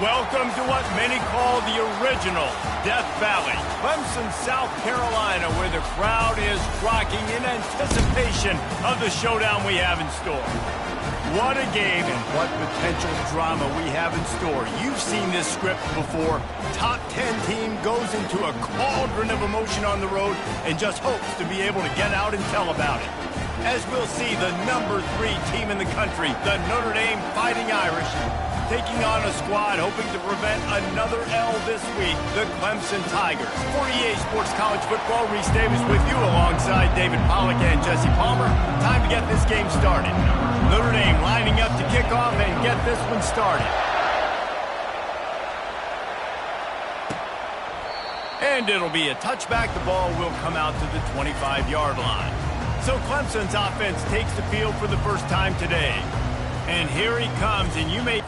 Welcome to what many call the original Death Valley, Clemson, South Carolina, where the crowd is rocking in anticipation of the showdown we have in store. What a game and what potential drama we have in store. You've seen this script before. Top 10 team goes into a cauldron of emotion on the road and just hopes to be able to get out and tell about it. As we'll see, the number 3 team in the country, the Notre Dame Fighting Irish, taking on a squad hoping to prevent another L this week, the Clemson Tigers. For EA Sports College Football, Reese Davis with you alongside David Pollack and Jesse Palmer. Time to get this game started. Notre Dame lining up to kick off and get this one started. And it'll be a touchback. The ball will come out to the 25-yard line. So Clemson's offense takes the field for the first time today. And here he comes, and you may...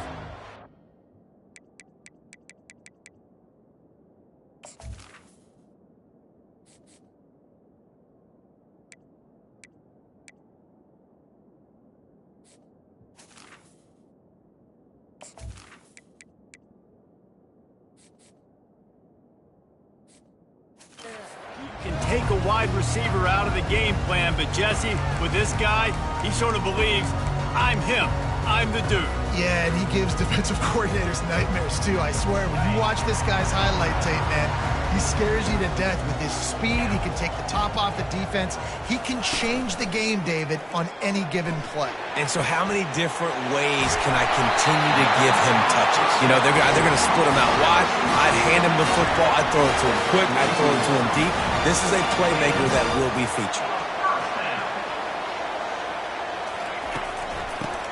Take a wide receiver out of the game plan, but Jesse, with this guy, he sort of believes, I'm him, I'm the dude. Yeah, and he gives defensive coordinators nightmares too, I swear. When you watch this guy's highlight tape, man, he scares you to death with his speed. He can take the top off the defense. He can change the game, David, on any given play. And so how many different ways can I continue to give him touches? You know, they're going to split him out wide. I'd hand him the football. I'd throw it to him quick. I'd throw it to him deep. This is a playmaker that will be featured.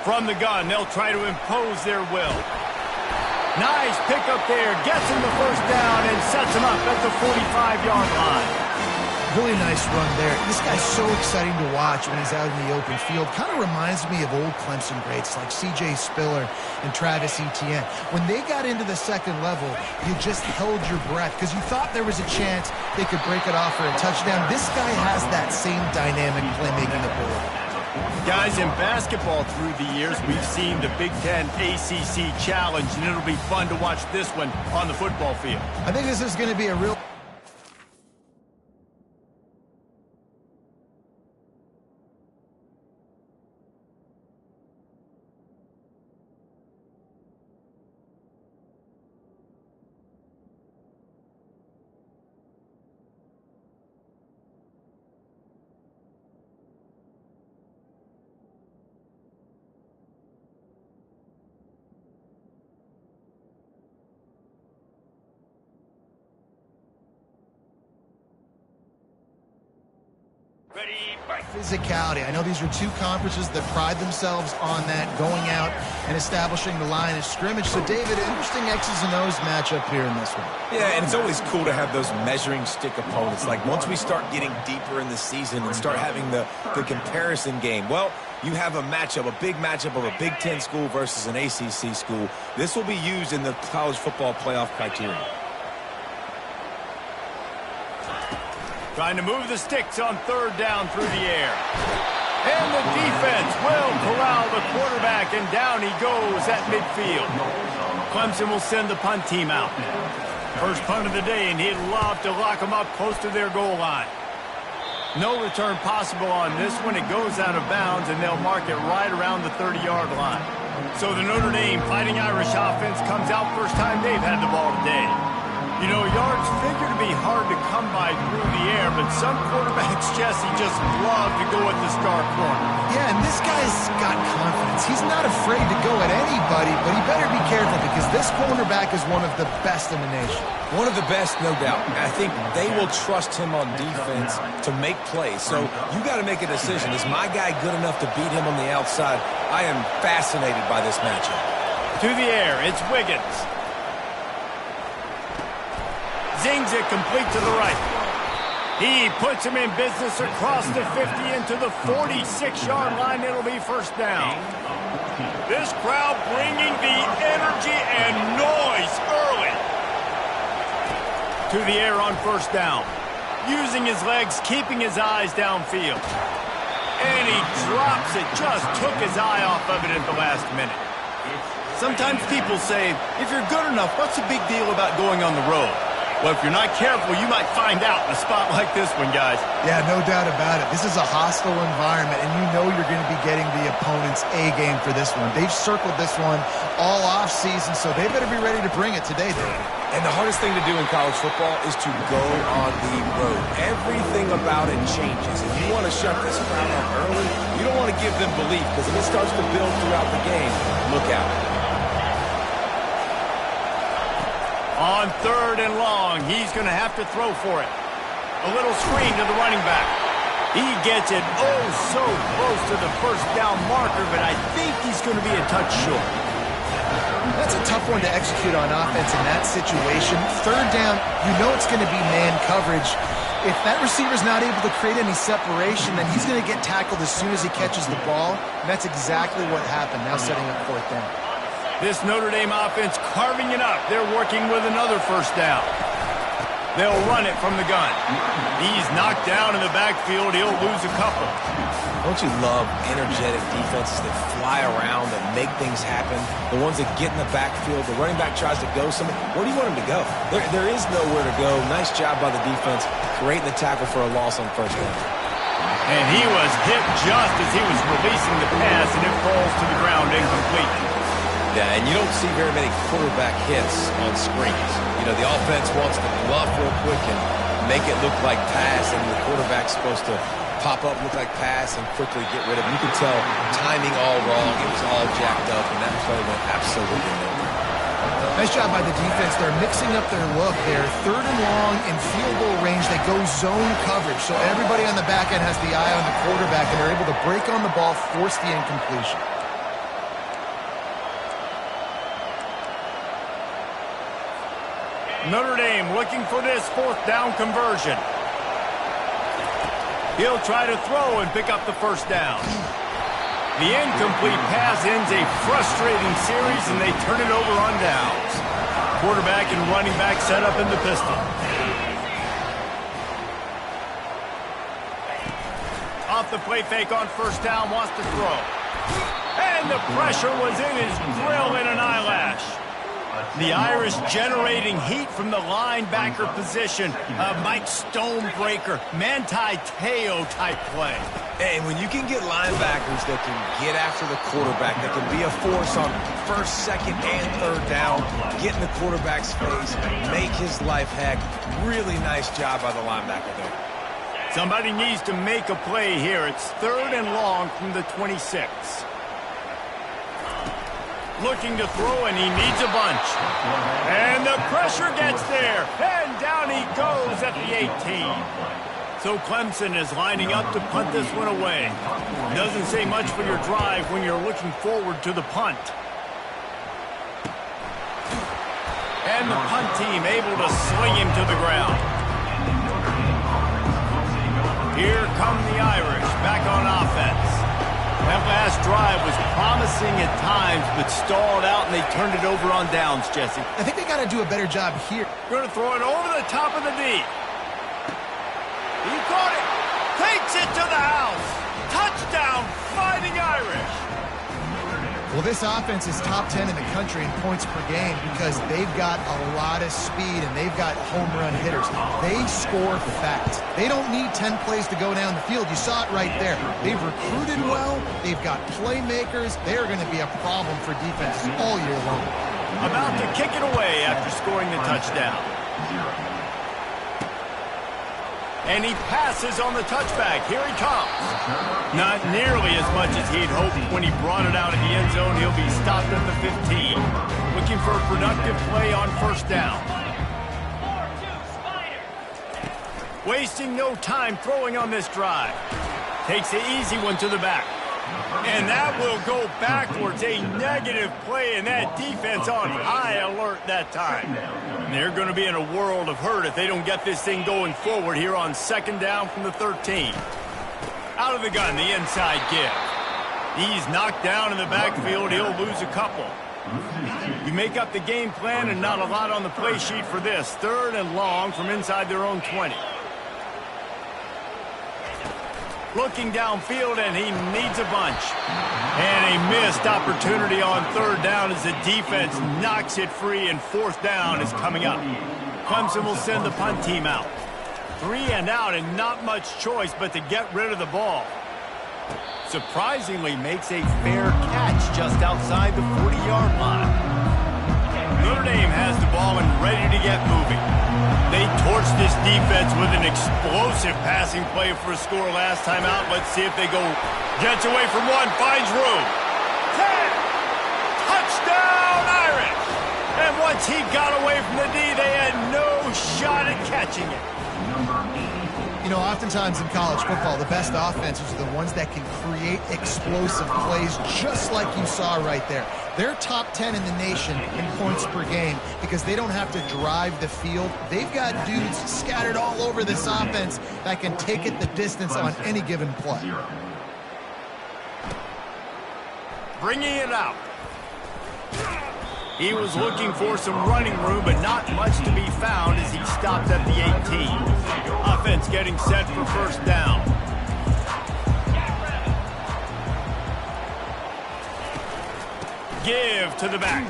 From the gun, they'll try to impose their will. Nice pickup there. Gets him the first down and sets him up at the 45-yard line. Really nice run there. This guy's so exciting to watch when he's out in the open field. Kind of reminds me of old Clemson greats like C.J. Spiller and Travis Etienne. When they got into the second level, you just held your breath because you thought there was a chance they could break it off for a touchdown. This guy has that same dynamic playmaking ability. Guys, in basketball through the years, we've seen the Big Ten ACC Challenge, and it'll be fun to watch this one on the football field. I think this is going to be a real... physicality. I know these are two conferences that pride themselves on that, going out and establishing the line of scrimmage. So, David, interesting X's and O's matchup here in this one. Yeah, and it's always cool to have those measuring stick opponents. Like, once we start getting deeper in the season and start having the comparison game, well, you have a matchup, a big matchup of a Big Ten school versus an ACC school. This will be used in the college football playoff criteria. Trying to move the sticks on third down through the air. And the defense will corral the quarterback, and down he goes at midfield. Clemson will send the punt team out. First punt of the day, and he'd love to lock them up close to their goal line. No return possible on this one. It goes out of bounds, and they'll mark it right around the 30-yard line. So the Notre Dame Fighting Irish offense comes out first time they've had the ball today. You know, yards figure to be hard to come by through the air, but some quarterbacks, Jesse, just love to go at the star corner. Yeah, and this guy's got confidence. He's not afraid to go at anybody, but he better be careful because this cornerback is one of the best in the nation. One of the best, no doubt. I think they will trust him on defense to make plays. So you got to make a decision. Is my guy good enough to beat him on the outside? I am fascinated by this matchup. To the air, it's Wiggins. Zings it complete to the right. He puts him in business across the 50 into the 46-yard line. It'll be first down. This crowd bringing the energy and noise early. To the air on first down. Using his legs, keeping his eyes downfield. And he drops it. Just took his eye off of it at the last minute. Sometimes people say, if you're good enough, what's the big deal about going on the road? Well, if you're not careful, you might find out in a spot like this one, guys. Yeah, no doubt about it. This is a hostile environment, and you know you're going to be getting the opponent's A-game for this one. They've circled this one all off-season, so they better be ready to bring it today, Dave. And the hardest thing to do in college football is to go on the road. Everything about it changes. If you want to shut this crowd up early, you don't want to give them belief, because if it starts to build throughout the game, look out. On 3rd and long, he's going to have to throw for it. A little screen to the running back. He gets it oh so close to the first down marker, but I think he's going to be a touch short. That's a tough one to execute on offense in that situation. 3rd down, you know it's going to be man coverage. If that receiver's not able to create any separation, then he's going to get tackled as soon as he catches the ball. And that's exactly what happened, now setting up 4th down. This Notre Dame offense carving it up. They're working with another first down. They'll run it from the gun. He's knocked down in the backfield. He'll lose a couple. Don't you love energetic defenses that fly around and make things happen? The ones that get in the backfield, the running back tries to go somewhere. Where do you want him to go? There is nowhere to go. Nice job by the defense, creating the tackle for a loss on 1st down. And he was hit just as he was releasing the pass, and it falls to the ground incomplete. Yeah, and you don't see very many quarterback hits on screens. You know, the offense wants to bluff real quick and make it look like pass, and the quarterback's supposed to pop up, look like pass, and quickly get rid of it. You can tell timing all wrong. It was all jacked up, and that play went absolutely nowhere. Nice job by the defense. They're mixing up their look there. 3rd and long in field goal range. They go zone coverage, so everybody on the back end has the eye on the quarterback, and they're able to break on the ball, force the incompletion. Notre Dame looking for this 4th down conversion. He'll try to throw and pick up the first down. The incomplete pass ends a frustrating series, and they turn it over on downs. Quarterback and running back set up in the pistol. Off the play fake on 1st down, wants to throw. And the pressure was in his grill in an eyelash. The Irish generating heat from the linebacker position. Mike Stonebreaker, Manti Te'o type play. And when you can get linebackers that can get after the quarterback, that can be a force on 1st, 2nd, and 3rd down, get in the quarterback's face, make his life heck. Really nice job by the linebacker there. Somebody needs to make a play here. It's 3rd and long from the 26. Looking to throw, and he needs a bunch. And the pressure gets there. And down he goes at the 18. So Clemson is lining up to punt this one away. Doesn't say much for your drive when you're looking forward to the punt. And the punt team able to sling him to the ground. Here come the Irish back on offense. That last drive was promising at times, but stalled out, and they turned it over on downs, Jesse. I think they got to do a better job here. Going to throw it over the top of the D. He caught it. Takes it to the house. Touchdown, Fighting Irish. Well, this offense is top 10 in the country in points per game because they've got a lot of speed and they've got home run hitters. They score fast. They don't need 10 plays to go down the field. You saw it right there. They've recruited well. They've got playmakers. They're going to be a problem for defenses all year long. About to kick it away after scoring the touchdown. And he passes on the touchback. Here he comes. Not nearly as much as he'd hoped when he brought it out of the end zone. He'll be stopped at the 15. Looking for a productive play on 1st down. Wasting no time throwing on this drive. Takes the easy one to the back. And that will go backwards. A negative play, and that defense on high alert that time. And they're going to be in a world of hurt if they don't get this thing going forward here on 2nd down from the 13. Out of the gun, the inside give. He's knocked down in the backfield. He'll lose a couple. You make up the game plan and not a lot on the play sheet for this. 3rd and long from inside their own 20. Looking downfield, and he needs a bunch. And a missed opportunity on third down as the defense knocks it free, and fourth down is coming up. Clemson will send the punt team out. 3 and out, and not much choice but to get rid of the ball. Surprisingly makes a fair catch just outside the 40-yard line. Notre Dame has the ball and ready to get moving. They torched this defense with an explosive passing play for a score last time out. Let's see if they go. Gets away from one, finds room. 10! Touchdown, Irish! And once he got away from the D, they had no shot at catching it. You know, oftentimes in college football, the best offenses are the ones that can create explosive plays, just like you saw right there. They're top 10 in the nation in points per game because they don't have to drive the field. They've got dudes scattered all over this offense that can take it the distance on any given play. Bringing it out. He was looking for some running room, but not much to be found as he stopped at the 18. Offense getting set for first down. Give to the back.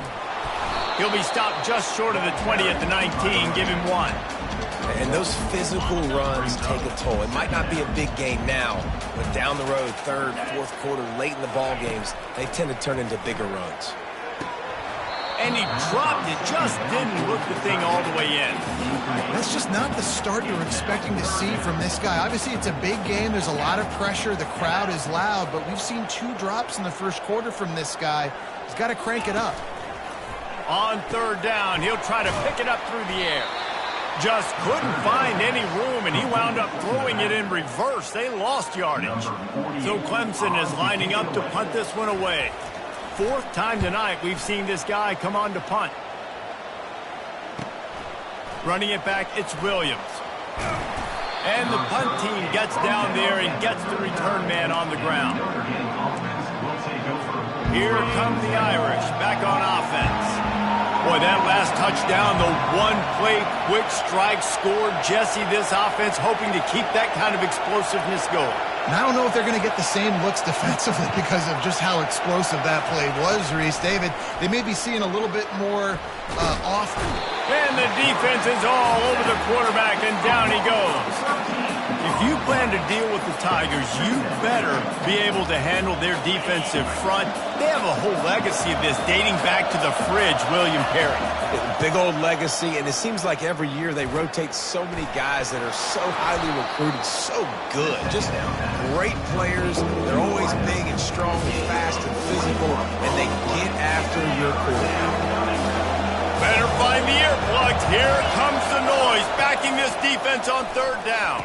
He'll be stopped just short of the 20 at the 19. Give him 1. And those physical runs take a toll. It might not be a big game now, but down the road, third, fourth quarter, late in the ball games, they tend to turn into bigger runs. And he dropped it, just didn't look the thing all the way in. That's just not the start you're expecting to see from this guy. Obviously, it's a big game. There's a lot of pressure. The crowd is loud, but we've seen 2 drops in the first quarter from this guy. He's got to crank it up. On third down, he'll try to pick it up through the air. Just couldn't find any room, and he wound up throwing it in reverse. They lost yardage. So Clemson is lining up to punt this one away. 4th time tonight we've seen this guy come on to punt. Running it back, it's Williams. And the punt team gets down there and gets the return man on the ground. Here come the Irish back on offense. Boy, that last touchdown, the one-play quick strike scored. Jesse, this offense hoping to keep that kind of explosiveness going. And I don't know if they're going to get the same looks defensively because of just how explosive that play was, Reese. David, they may be seeing a little bit more often. And the defense is all over the quarterback, and down he goes. If you plan to deal with the Tigers, you better be able to handle their defensive front. They have a whole legacy of this dating back to the fridge, William Perry. Big old legacy, and it seems like every year they rotate so many guys that are so highly recruited, so good. Just great players. They're always big and strong and fast and physical, and they get after your quarterback. Better find the earplugs. Here comes the noise, backing this defense on third down.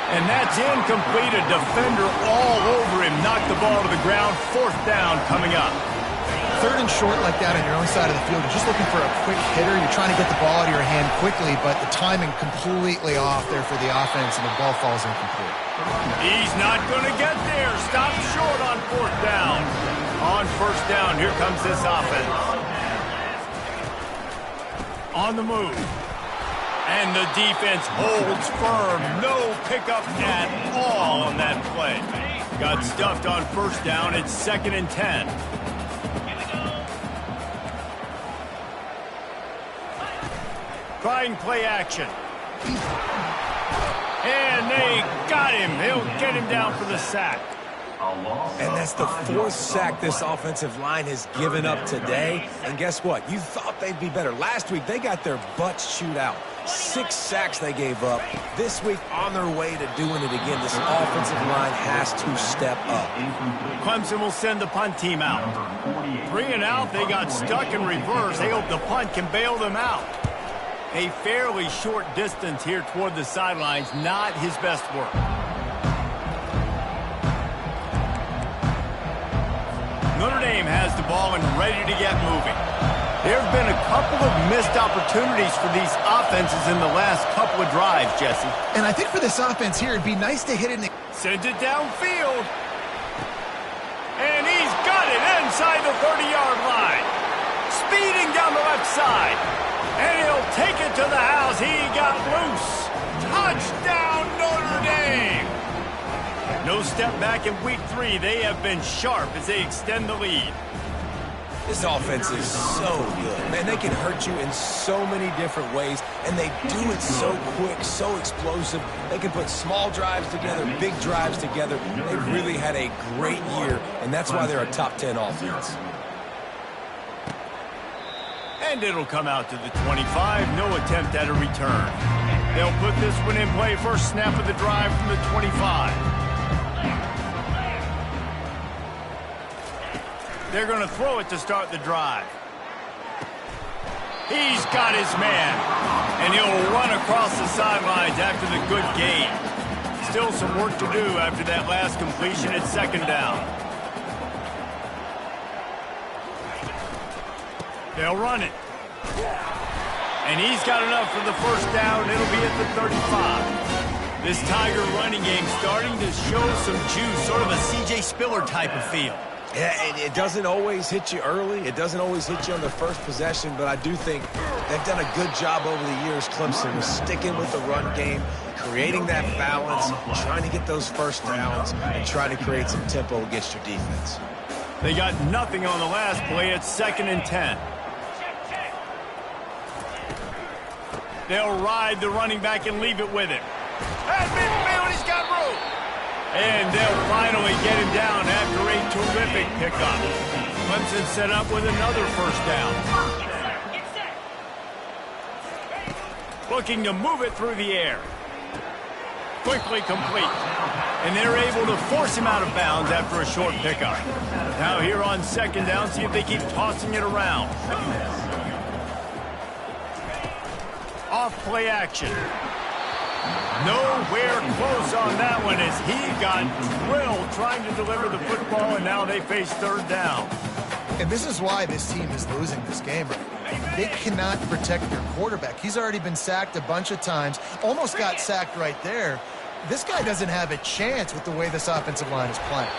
And that's incomplete. A defender all over him. Knocked the ball to the ground. 4th down coming up. 3rd and short like that on your own side of the field. You're just looking for a quick hitter. You're trying to get the ball out of your hand quickly, but the timing completely off there for the offense, and the ball falls incomplete. He's not going to get there. Stop short on 4th down. On 1st down, here comes this offense. On the move. And the defense holds firm. No pickup at all on that play. Got stuffed on 1st down. It's 2nd and 10. Trying play action. And they got him. He'll get him down for the sack. And that's the 4th sack this offensive line has given up today. And guess what? You thought they'd be better. Last week, they got their butts chewed out. 6 sacks they gave up. This week, on their way to doing it again, this offensive line has to step up. Clemson will send the punt team out. 3 and out, they got stuck in reverse. They hope the punt can bail them out. A fairly short distance here toward the sidelines, not his best work. Notre Dame has the ball and ready to get moving. There have been a couple of missed opportunities for these offenses in the last couple of drives, Jesse. And I think for this offense here, it'd be nice to hit it. Sends it downfield. And he's got it inside the 30-yard line. Speeding down the left side. And he'll take it to the house. He got loose. Touchdown, Notre Dame. No step back in week 3. They have been sharp as they extend the lead. This offense is so good. Man, they can hurt you in so many different ways, and they do it so quick, so explosive. They can put small drives together, big drives together. They've really had a great year, and that's why they're a top 10 offense. And it'll come out to the 25. No attempt at a return. They'll put this one in play. First snap of the drive from the 25. They're going to throw it to start the drive. He's got his man. And he'll run across the sidelines after the good gain. Still some work to do after that last completion at second down. They'll run it. And he's got enough for the first down. It'll be at the 35. This Tiger running game starting to show some juice, sort of a C.J. Spiller type of feel. Yeah, it doesn't always hit you early. It doesn't always hit you on the first possession, but I do think they've done a good job over the years, Clemson, with sticking with the run game, creating that balance, trying to get those first downs, and trying to create some tempo against your defense. They got nothing on the last play. It's 2nd and 10. They'll ride the running back and leave it with him. At midfield, he's got room. And they'll finally get him down after a terrific pickup. Clemson set up with another first down. Looking to move it through the air. Quickly complete. And they're able to force him out of bounds after a short pickup. Now here on second down, see if they keep tossing it around. Off play action. Nowhere close on that one as he got drilled trying to deliver the football, and now they face third down. And this is why this team is losing this game right now. They cannot protect their quarterback. He's already been sacked a bunch of times, almost got sacked right there. This guy doesn't have a chance with the way this offensive line is playing.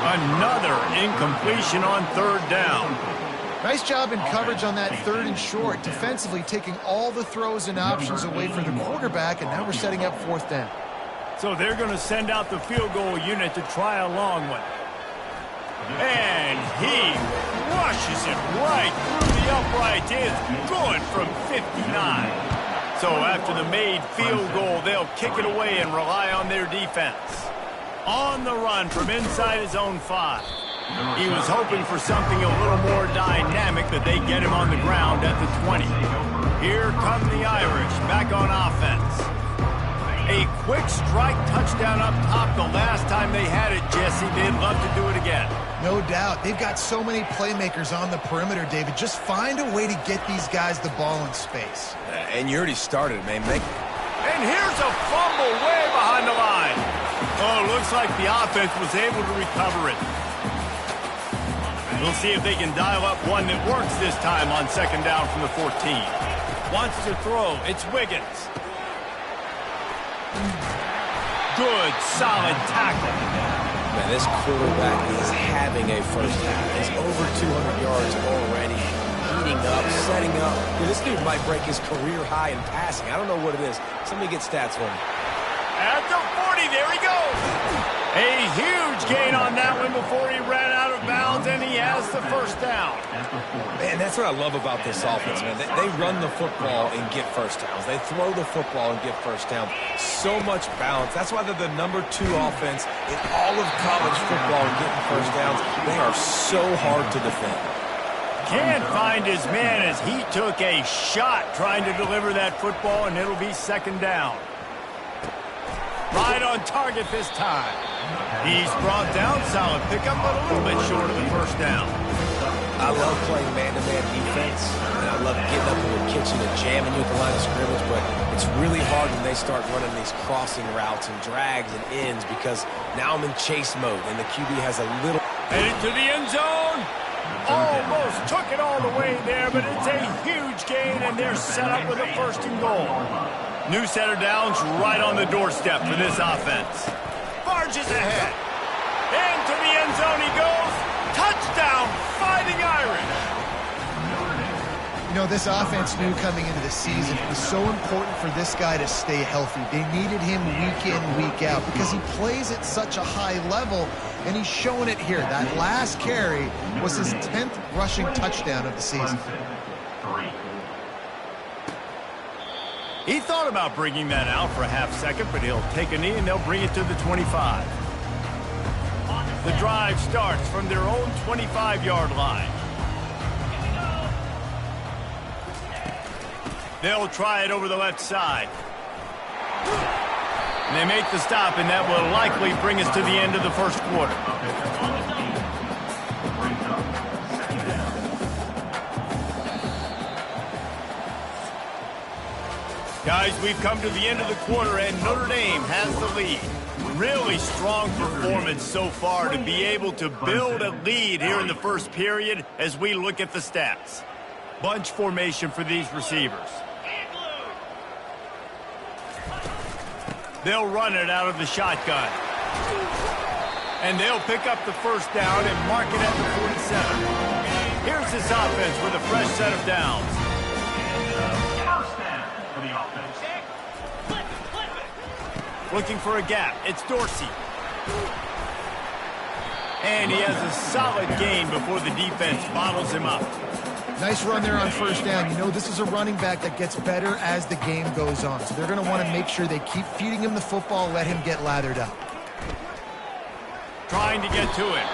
Another incompletion on third down. Nice job in coverage on that 3rd and short, defensively taking all the throws and options away from the quarterback, and now we're setting up 4th down. So they're going to send out the field goal unit to try a long one. And he rushes it right through the uprights. It's good from 59. So after the made field goal, they'll kick it away and rely on their defense. On the run from inside his own 5. He was hoping for something a little more dynamic, but they get him on the ground at the 20. Here come the Irish back on offense. A quick strike touchdown up top the last time they had it, Jesse. They'd love to do it again. No doubt. They've got so many playmakers on the perimeter, David. Just find a way to get these guys the ball in space. And you already started, man. And here's a fumble way behind the line. Oh, looks like the offense was able to recover it. We'll see if they can dial up one that works this time on second down from the 14. Wants to throw. It's Wiggins. Good, solid tackle. Man, this quarterback is having a first half. He's over 200 yards already, heating up, setting up. Dude, this dude might break his career high in passing. I don't know what it is. Somebody get stats for me. At the 40, there he goes. A huge gain on that one before he ran out of bounds, and he has the first down. Man, that's what I love about this offense, man. They run the football and get first downs. They throw the football and get first downs. So much balance. That's why they're the #2 offense in all of college football and getting first downs. They are so hard to defend. Can't find his man as he took a shot trying to deliver that football, and it'll be second down. Right on target this time. He's brought down, solid pickup, but a little bit short of the first down. I love playing man-to-man defense, and I love getting up in the kitchen and jamming you at the line of scrimmage, but it's really hard when they start running these crossing routes and drags and ends because now I'm in chase mode, and the QB has a little... Headed to the end zone. Almost took it all the way there, but it's a huge gain, and they're set up with a 1st and goal. New set of downs right on the doorstep for this offense. Barges ahead. Into the end zone he goes. Touchdown, Fighting Irish. know, this offense knew coming into the season it was so important for this guy to stay healthy. They needed him week in, week out because he plays at such a high level, and he's showing it here. That last carry was his 10th rushing touchdown of the season. He thought about bringing that out for a half second, but he'll take a knee and they'll bring it to the 25. The drive starts from their own 25-yard line. They'll try it over the left side. And they make the stop, and that will likely bring us to the end of the first quarter. Guys, we've come to the end of the quarter, and Notre Dame has the lead. Really strong performance so far to be able to build a lead here in the first period as we look at the stats. Bunch formation for these receivers. They'll run it out of the shotgun. And they'll pick up the first down and mark it at the 47. Here's this offense with a fresh set of downs. First down for the offense. Looking for a gap. It's Dorsey. And he has a solid gain before the defense bottles him up. Nice run there on first down. You know, this is a running back that gets better as the game goes on. So they're going to want to make sure they keep feeding him the football, let him get lathered up. Trying to get to him.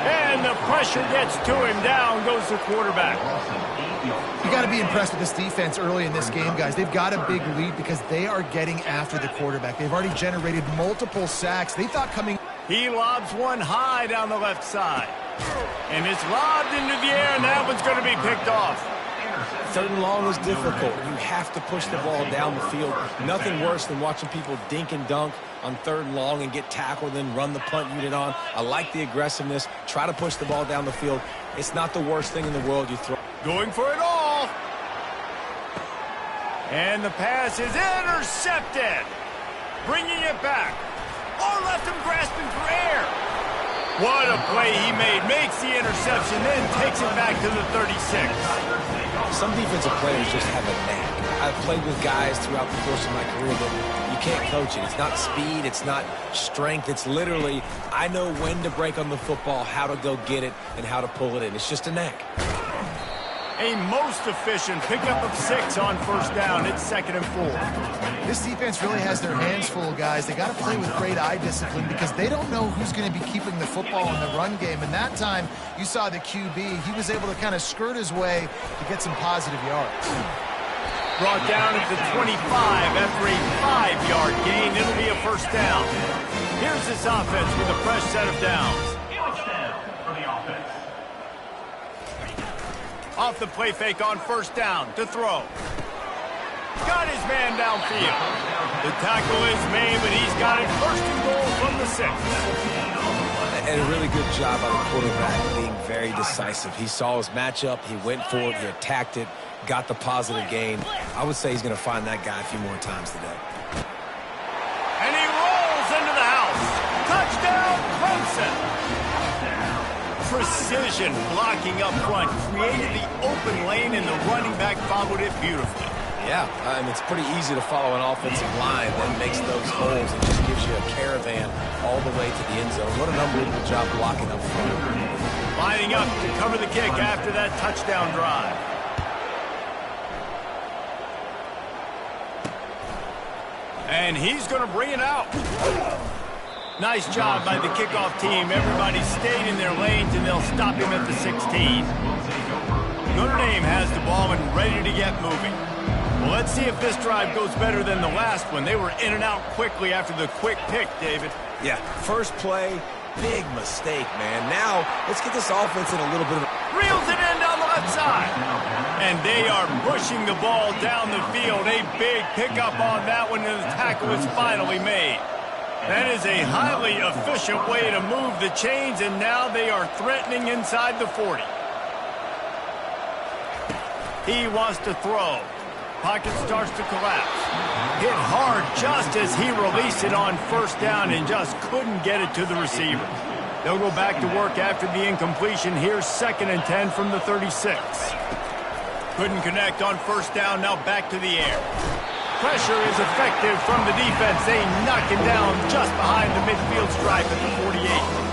And the pressure gets to him. Down goes the quarterback. You got to be impressed with this defense early in this game, guys. They've got a big lead because they are getting after the quarterback. They've already generated multiple sacks. They thought coming... He lobs one high down the left side. And it's lobbed into the air, and that one's going to be picked off. Third and long is difficult. You have to push the ball down the field. Nothing worse than watching people dink and dunk on third and long and get tackled, then run the punt unit on. I like the aggressiveness. Try to push the ball down the field. It's not the worst thing in the world you throw. Going for it all. And the pass is intercepted. Bringing it back. Oh, left him grasping for air. What a play he made. Makes the interception, then takes it back to the 36. Some defensive players just have a knack. I've played with guys throughout the course of my career that you can't coach it. It's not speed. It's not strength. It's literally, I know when to break on the football, how to go get it, and how to pull it in. It's just a knack. A most efficient pickup of 6 on first down. It's 2nd and 4. This defense really has their hands full, guys. They got to play with great eye discipline because they don't know who's going to be keeping the football in the run game. And that time, you saw the QB. He was able to kind of skirt his way to get some positive yards. Brought down at the 25 after a 5-yard gain. It'll be a first down. Here's this offense with a fresh set of downs. First down for the offense. Off the play fake on first down to throw. Got his man downfield. The tackle is made, but he's got it first and goal from the 6. And a really good job by the quarterback being very decisive. He saw his matchup. He went for it. He attacked it. Got the positive gain. I would say he's going to find that guy a few more times today. And he rolls into the house. Touchdown, Clemson. Precision blocking up front created the open lane, and the running back followed it beautifully. Yeah, and it's pretty easy to follow an offensive line that makes those holes and just gives you a caravan all the way to the end zone. What an unbelievable job blocking up front. Lining up to cover the kick after that touchdown drive. And he's going to bring it out. Nice job by the kickoff team. Everybody stayed in their lanes, and they'll stop him at the 16. Notre Dame has the ball and ready to get moving. Well, let's see if this drive goes better than the last one. They were in and out quickly after the quick pick, David. Yeah, first play, big mistake, man. Now, let's get this offense in a little bit of... Reels it in down the left side. And they are pushing the ball down the field. A big pickup on that one, and the tackle is finally made. That is a highly efficient way to move the chains, and now they are threatening inside the 40. He wants to throw. Pocket starts to collapse. Hit hard just as he released it on first down and just couldn't get it to the receiver. They'll go back to work after the incompletion. Here's 2nd and 10 from the 36. Couldn't connect on first down, now back to the air. Pressure is effective from the defense. They knock him down just behind the midfield stripe at the 48.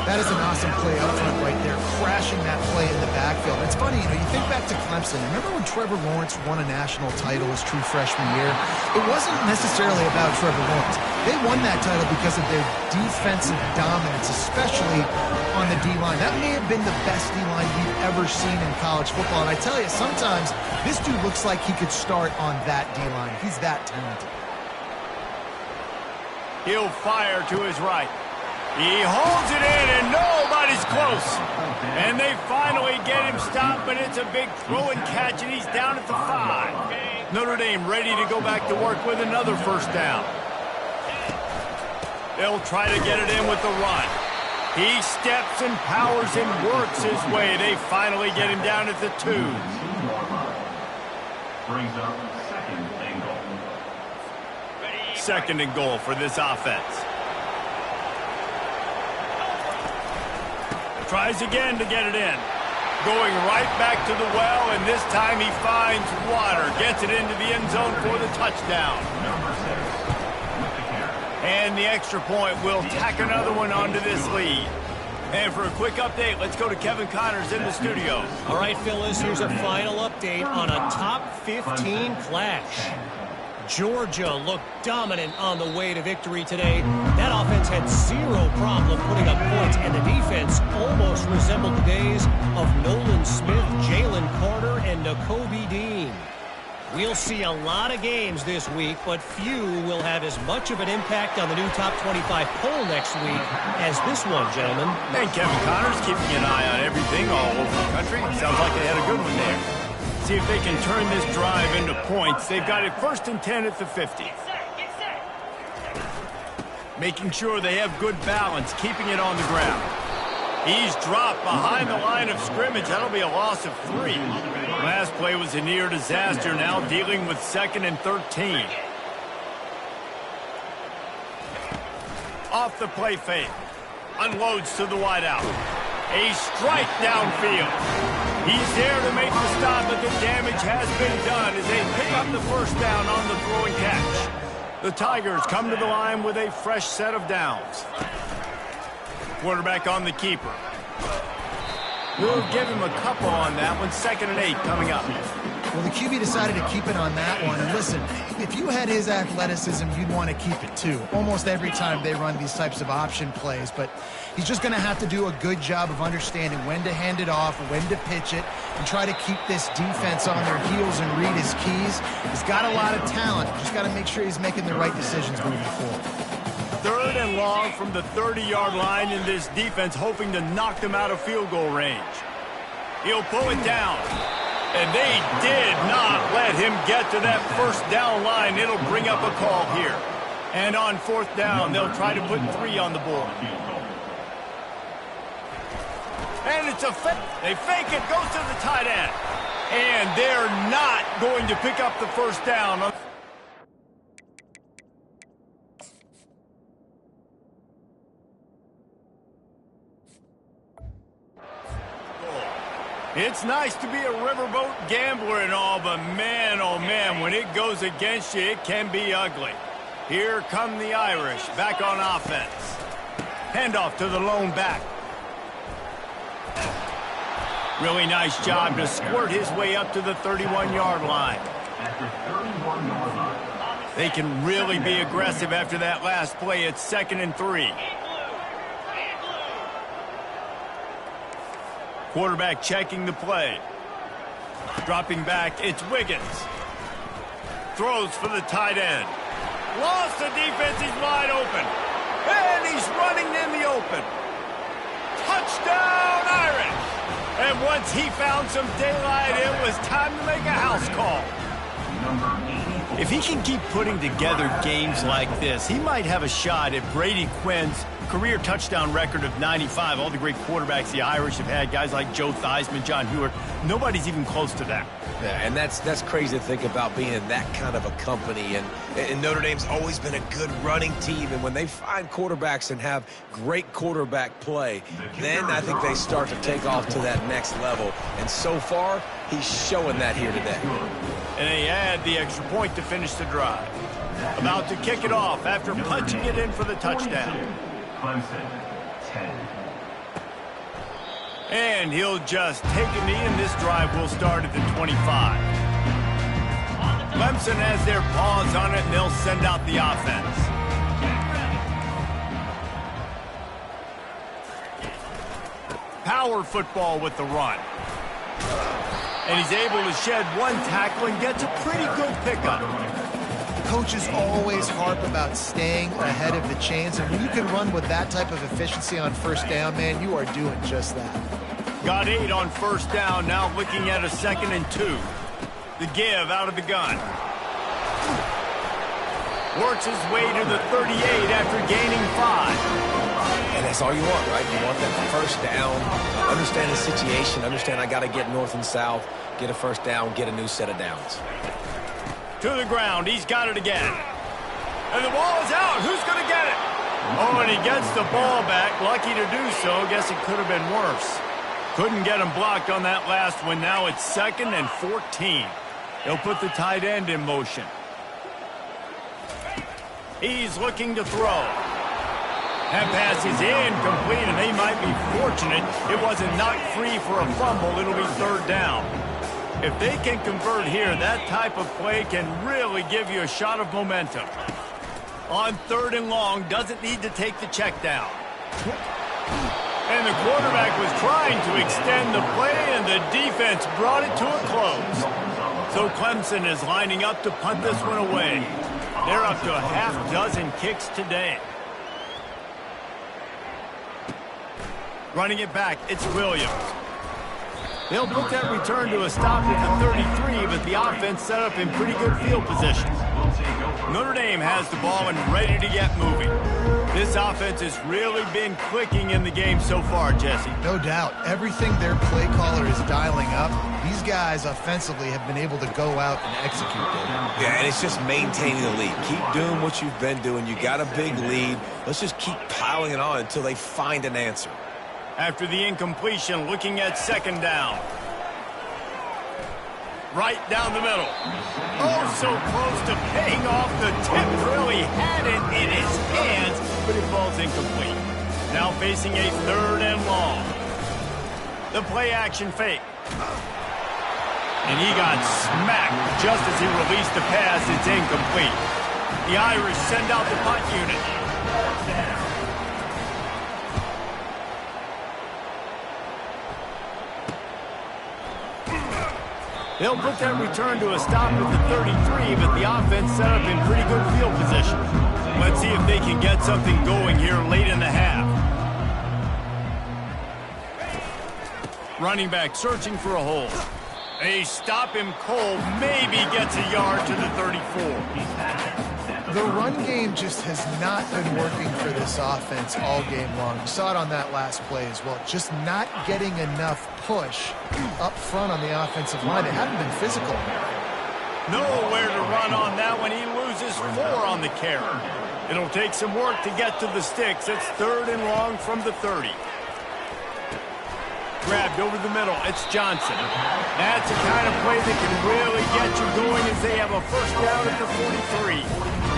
That is an awesome play up front right there, crashing that play in the backfield. It's funny, you think back to Clemson. Remember when Trevor Lawrence won a national title his true freshman year? It wasn't necessarily about Trevor Lawrence. They won that title because of their defensive dominance, especially on the D-line. That may have been the best D-line we've ever seen in college football. And I tell you, sometimes this dude looks like he could start on that D-line. He's that talented. He'll fire to his right. He holds it in, and nobody's close. And they finally get him stopped, but it's a big throw and catch, and he's down at the 5. Notre Dame ready to go back to work with another first down. They'll try to get it in with the run. He steps and powers and works his way. They finally get him down at the 2. Brings up second and goal. Second and goal for this offense. Tries again to get it in. Going right back to the well, and this time he finds water. Gets it into the end zone for the touchdown. Number 6 with the carry. And the extra point will tack another one onto this lead. And for a quick update, let's go to Kevin Connors in the studio. All right, Phyllis, here's a final update on a top 15 clash. Georgia looked dominant on the way to victory today. That offense had zero problem putting up points, and the defense almost resembled the days of Nolan Smith, Jalen Carter, and Nakobe Dean. We'll see a lot of games this week, but few will have as much of an impact on the new top 25 poll next week as this one, gentlemen. And Kevin Connors keeping an eye on everything all over the country. Sounds like they had a good one there. See if they can turn this drive into points. They've got it 1st and 10 at the 50. Making sure they have good balance, keeping it on the ground. He's dropped behind the line of scrimmage. That'll be a loss of 3. Last play was a near disaster, now dealing with 2nd and 13. Off the play fake. Unloads to the wideout. A strike downfield. He's there to make the stop, but the damage has been done as they pick up the first down on the throw and catch. The Tigers come to the line with a fresh set of downs. Quarterback on the keeper. We'll give him a couple on that one. 2nd and 8 coming up. Well, the QB decided to keep it on that one. And listen, if you had his athleticism, you'd want to keep it too. Almost every time they run these types of option plays. But he's just going to have to do a good job of understanding when to hand it off, when to pitch it, and try to keep this defense on their heels and read his keys. He's got a lot of talent. Just got to make sure he's making the right decisions moving forward. 3rd and long from the 30-yard line, in this defense hoping to knock them out of field goal range. He'll pull it down. And they did not let him get to that first down line. It'll bring up a call here. And on 4th down, they'll try to put 3 on the board. And it's a fake. They fake it, goes to the tight end. And they're not going to pick up the first down. It's nice to be a riverboat gambler and all, but man, oh man, when it goes against you, it can be ugly. Here come the Irish, back on offense. Handoff to the lone back. Really nice job to squirt his way up to the 31-yard line. They can really be aggressive after that last play. It's 2nd and 3. Quarterback checking the play. Dropping back, it's Wiggins. Throws for the tight end. Lost the defense, he's wide open. And he's running in the open. Touchdown, Irish! And once he found some daylight, it was time to make a house call. If he can keep putting together games like this, he might have a shot at Brady Quinn's career touchdown record of 95. All the great quarterbacks the Irish have had, guys like Joe Theismann, John Hewitt, nobody's even close to that. Yeah, and that's crazy to think about being in that kind of a company. And Notre Dame's always been a good running team. And when they find quarterbacks and have great quarterback play, then I think they start to take off to that next level. And so far, he's showing that here today. And they add the extra point to finish the drive. About to kick it off after punching it in for the touchdown. Clemson, 10. And he'll just take a knee, and this drive will start at the 25. Clemson has their paws on it, and they'll send out the offense. Power football with the run. And he's able to shed one tackle and gets a pretty good pickup. Coaches always harp about staying ahead of the chains, and when you can run with that type of efficiency on first down, man, you are doing just that. Got 8 on first down, now looking at a 2nd and 2. The give out of the gun. Works his way to the 38 after gaining 5. And that's all you want, right? You want that first down, understand the situation, understand I got to get north and south, get a first down, get a new set of downs. To the ground, he's got it again. And the ball is out. Who's going to get it? Oh, and he gets the ball back. Lucky to do so. Guess it could have been worse. Couldn't get him blocked on that last one. Now it's 2nd and 14. They'll put the tight end in motion. He's looking to throw. That pass is incomplete, and they might be fortunate it wasn't knocked free for a fumble. It'll be 3rd down. If they can convert here, that type of play can really give you a shot of momentum. On 3rd and long, doesn't need to take the check down. And the quarterback was trying to extend the play, and the defense brought it to a close. So Clemson is lining up to punt this one away. They're up to a half-dozen kicks today. Running it back, it's Williams. They'll put that return to a stop at the 33, but the offense set up in pretty good field position. Notre Dame has the ball and ready to get moving. This offense has really been clicking in the game so far, Jesse. No doubt. Everything their play caller is dialing up, these guys offensively have been able to go out and execute them. Yeah, and it's just maintaining the lead. Keep doing what you've been doing. You got a big lead. Let's just keep piling it on until they find an answer. After the incompletion, looking at 2nd down. Right down the middle. Oh, so close to paying off. The tip really had it in his hands, but it falls incomplete. Now facing a 3rd and long. The play action fake. And he got smacked just as he released the pass. It's incomplete. The Irish send out the punt unit. They'll put that return to a stop at the 33, but the offense set up in pretty good field position. Let's see if they can get something going here late in the half. Running back searching for a hole. They stop him cold, maybe gets a yard to the 34. The run game just has not been working for this offense all game long. You saw it on that last play as well. Just not getting enough push up front on the offensive line. They haven't been physical. Nowhere to run on that one. He loses 4 on the carry. It'll take some work to get to the sticks. It's 3rd and long from the 30. Grabbed over the middle. It's Johnson. That's the kind of play that can really get you going as they have a first down at the 43.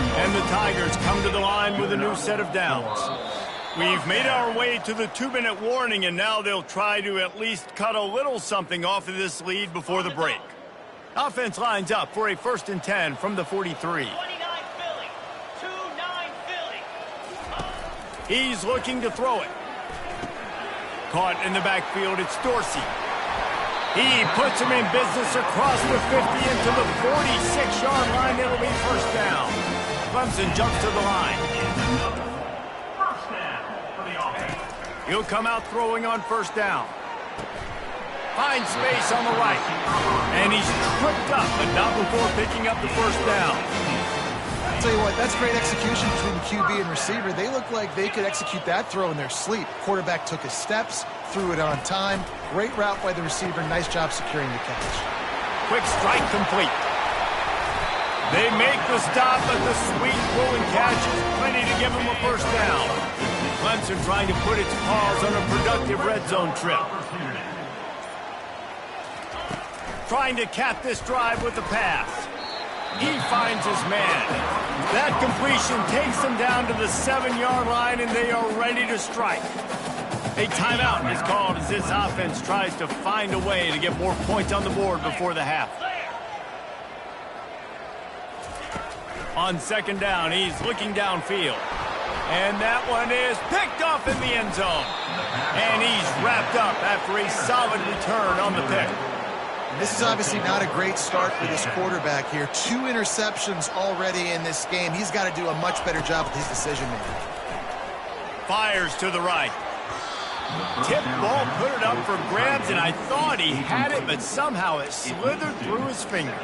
And the Tigers come to the line with a new set of downs. We've made our way to the 2-minute warning, and now they'll try to at least cut a little something off of this lead before the break. Offense lines up for a 1st and 10 from the 43. 29 Philly. 2-9 Philly. He's looking to throw it. Caught in the backfield, it's Dorsey. He puts him in business across the 50 into the 46-yard line. It'll be first down. Clemson jumps to the line. First down for the offense. He'll come out throwing on first down. Finds space on the right. And he's tripped up, but not before picking up the first down. Tell you what, that's great execution between the QB and receiver. They look like they could execute that throw in their sleep. Quarterback took his steps, threw it on time. Great route by the receiver. Nice job securing the catch. Quick strike complete. They make the stop, but the sweet rolling catch is plenty to give them a first down. Clemson trying to put its paws on a productive red zone trip. Trying to cap this drive with the pass. He finds his man. That completion takes them down to the 7-yard line, and they are ready to strike. A timeout is called as this offense tries to find a way to get more points on the board before the half. On second down, he's looking downfield. And that one is picked off in the end zone. And he's wrapped up after a solid return on the pick. This is obviously not a great start for this quarterback here. 2 interceptions already in this game. He's got to do a much better job with his decision-making. Fires to the right. Tip ball, put it up for grabs, and I thought he had it, but somehow it slithered through his fingers.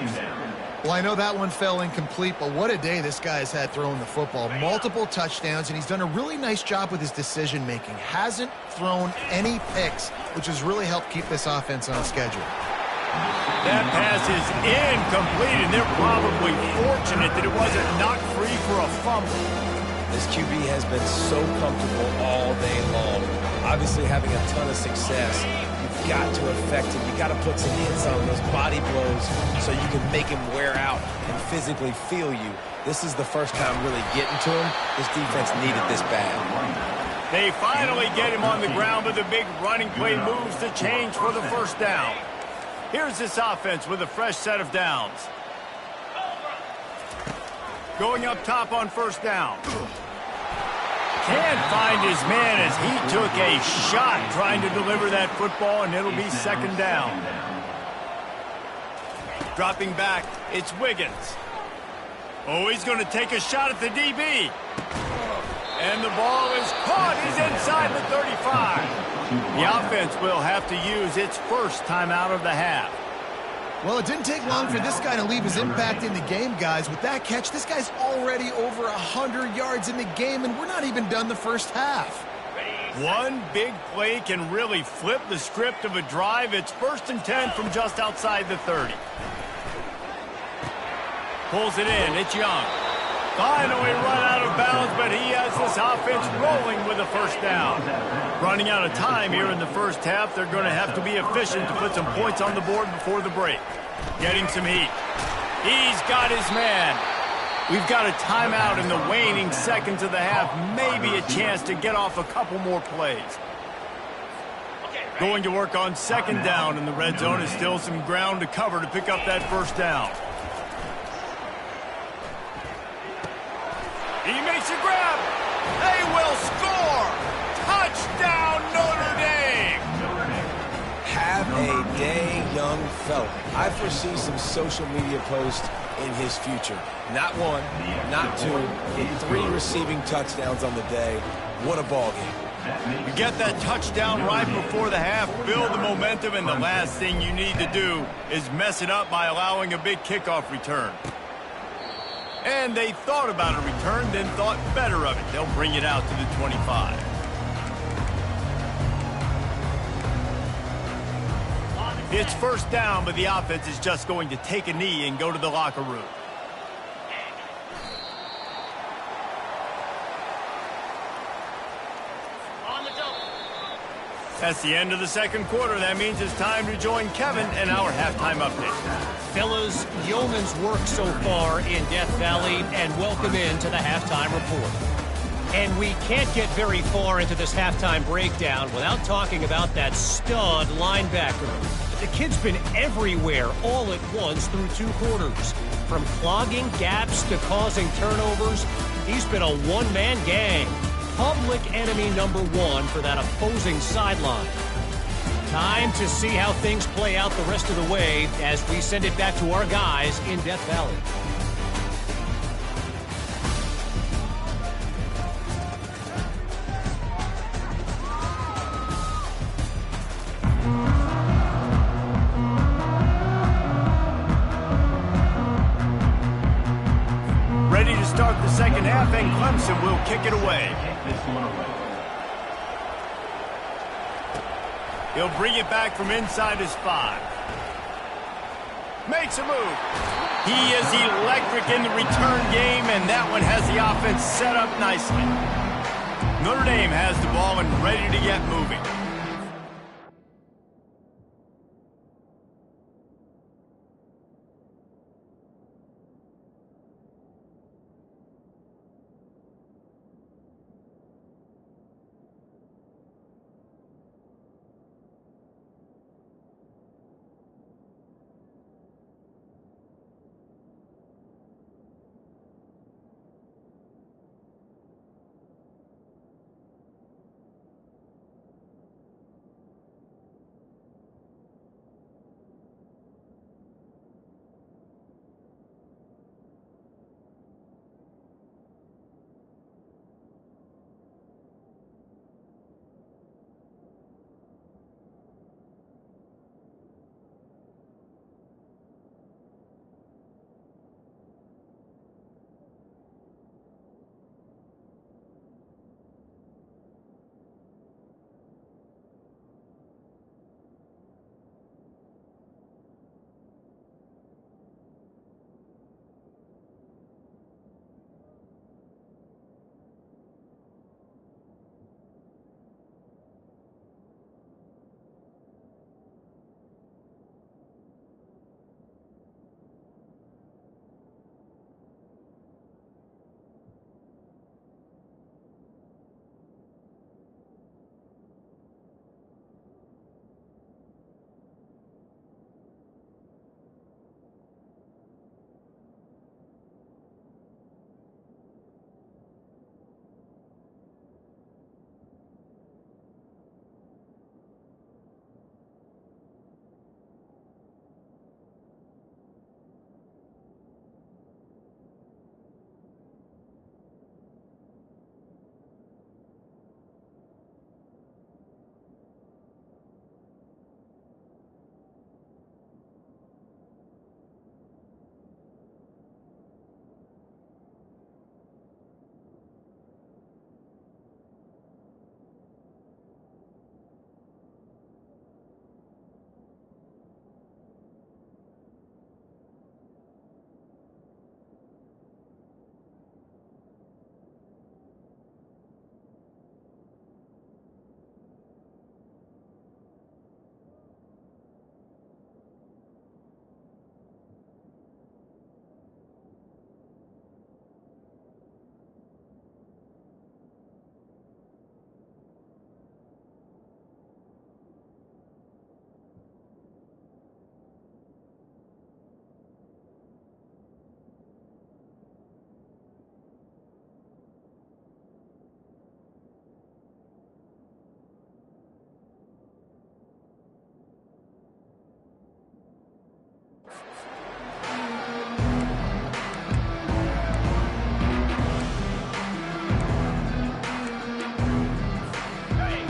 Well, I know that one fell incomplete, but what a day this guy has had throwing the football. Multiple touchdowns, and he's done a really nice job with his decision-making. Hasn't thrown any picks, which has really helped keep this offense on schedule. That pass is incomplete, and they're probably fortunate that it wasn't knocked free for a fumble. This QB has been so comfortable all day long. Obviously having a ton of success. You've got to affect him. You've got to put some hits on those body blows so you can make him wear out and physically feel you. This is the first time really getting to him. This defense needed this bad. They finally get him on the ground, but the big running play moves the change for the first down. Here's this offense with a fresh set of downs. Going up top on first down. Can't find his man as he took a shot trying to deliver that football, and it'll be second down. Dropping back, it's Wiggins. Oh, he's going to take a shot at the DB. And the ball is caught. He's inside the 35. The offense will have to use its first timeout of the half. Well, it didn't take long for this guy to leave his impact in the game, guys. With that catch, this guy's already over 100 yards in the game, and we're not even done the first half. One big play can really flip the script of a drive. It's 1st and 10 from just outside the 30. Pulls it in. It's Young. Finally run out of bounds, but he has this offense rolling with a first down. Running out of time here in the first half. They're going to have to be efficient to put some points on the board before the break. Getting some heat. He's got his man. We've got a timeout in the waning seconds of the half. Maybe a chance to get off a couple more plays. Going to work on second down in the red zone. Is still some ground to cover to pick up that first down. He makes a grab. They will score. Touchdown, Notre Dame. Have a day, young fella. I foresee some social media posts in his future. Not 1, not 2, but 3 receiving touchdowns on the day. What a ball game. You get that touchdown right before the half, build the momentum, and the last thing you need to do is mess it up by allowing a big kickoff return. And they thought about a return, then thought better of it. They'll bring it out to the 25. It's first down, but the offense is just going to take a knee and go to the locker room. That's the end of the second quarter. That means it's time to join Kevin and our halftime update. Fellas, yeoman's work so far in Death Valley, and welcome into the halftime report. And we can't get very far into this halftime breakdown without talking about that stud linebacker. The kid's been everywhere all at once through 2 quarters. From clogging gaps to causing turnovers, he's been a one-man gang. Public enemy number 1 for that opposing sideline. Time to see how things play out the rest of the way as we send it back to our guys in Death Valley. start the second half, and Clemson will kick it away. He'll bring it back from inside his 5. Makes a move. He is electric in the return game, and that one has the offense set up nicely. Notre Dame has the ball and ready to get moving.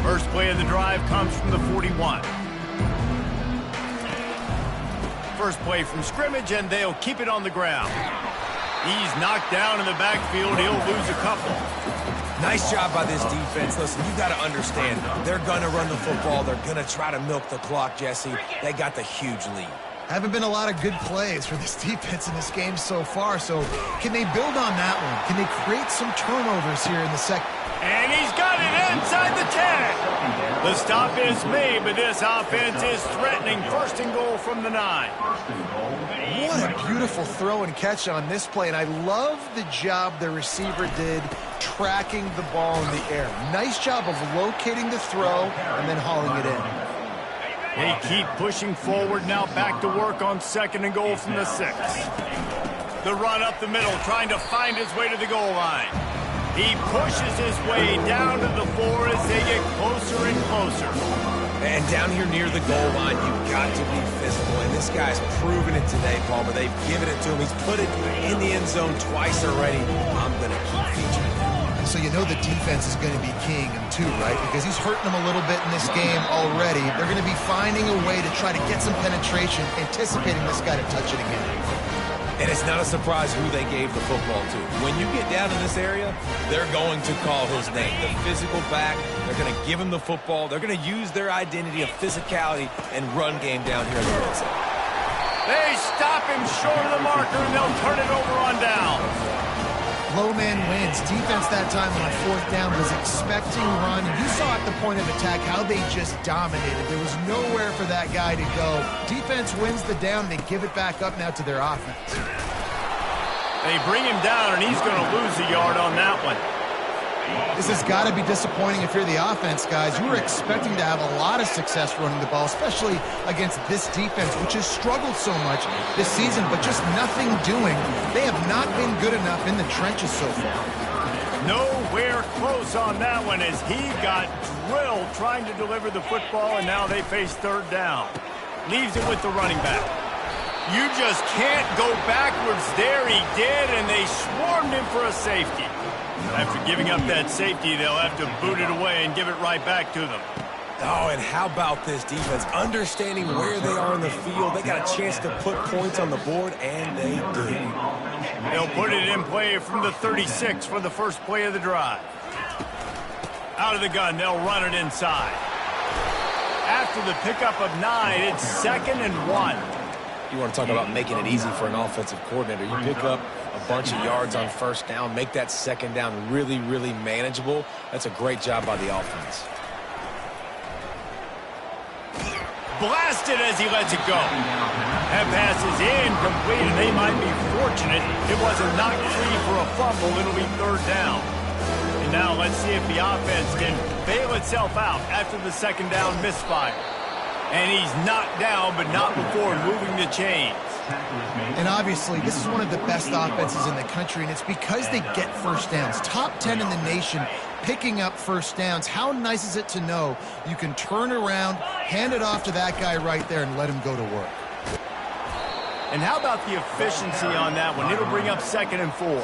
First play of the drive comes from the 41. First play from scrimmage, and they'll keep it on the ground. He's knocked down in the backfield. He'll lose a couple. Nice job by this defense. Listen, you got to understand, they're going to run the football. They're going to try to milk the clock, Jesse. They got the huge lead. Haven't been a lot of good plays for this defense in this game so far, so can they build on that one? Can they create some turnovers here in the second? And he's got it inside the 10. The stop is made, but this offense is threatening. First and goal from the 9. What a beautiful throw and catch on this play, and I love the job the receiver did tracking the ball in the air. Nice job of locating the throw and then hauling it in. They keep pushing forward now, back to work on second and goal from the 6. The run up the middle, trying to find his way to the goal line. He pushes his way down to the 4 as they get closer and closer. And down here near the goal line, you've got to be physical. And this guy's proven it today, Palmer. They've given it to him. He's put it in the end zone twice already. I'm going to keep featuring it. So you know the defense is going to be keying him too, right? Because he's hurting them a little bit in this game already. They're going to be finding a way to try to get some penetration, anticipating this guy to touch it again. And it's not a surprise who they gave the football to. When you get down in this area, they're going to call his name. The physical back, they're going to give him the football. They're going to use their identity of physicality and run game down here in the red zone. They stop him short of the marker, and they'll turn it over on down. Low man wins. Defense that time on 4th down was expecting run. You saw at the point of attack how they just dominated. There was nowhere for that guy to go. Defense wins the down. They give it back up now to their offense. They bring him down, and he's going to lose a yard on that one. This has got to be disappointing if you're the offense, guys. You were expecting to have a lot of success running the ball, especially against this defense, which has struggled so much this season, but just nothing doing. They have not been good enough in the trenches so far. Nowhere close on that one as he got drilled trying to deliver the football, and now they face 3rd down. Leaves it with the running back. You just can't go backwards there. He did, and they swarmed him for a safety. After giving up that safety, they'll have to boot it away and give it right back to them. Oh, and how about this defense? Understanding where they are in the field. They got a chance to put points on the board, and they do. They'll put it in play from the 36 for the first play of the drive. Out of the gun, they'll run it inside. After the pickup of 9, it's 2nd and 1. You want to talk about making it easy for an offensive coordinator. You pick up a bunch of yards on 1st down, make that 2nd down really, really manageable. That's a great job by the offense. Blasted as he lets it go. That pass is incomplete, and they might be fortunate it wasn't knocked free for a fumble. It'll be 3rd down. And now let's see if the offense can bail itself out after the 2nd down misfire. And he's knocked down, but not before moving the chains. And obviously, this is one of the best offenses in the country, and it's because they get 1st downs. Top 10 in the nation picking up 1st downs. How nice is it to know you can turn around, hand it off to that guy right there, and let him go to work. And how about the efficiency on that one? It'll bring up 2nd and 4.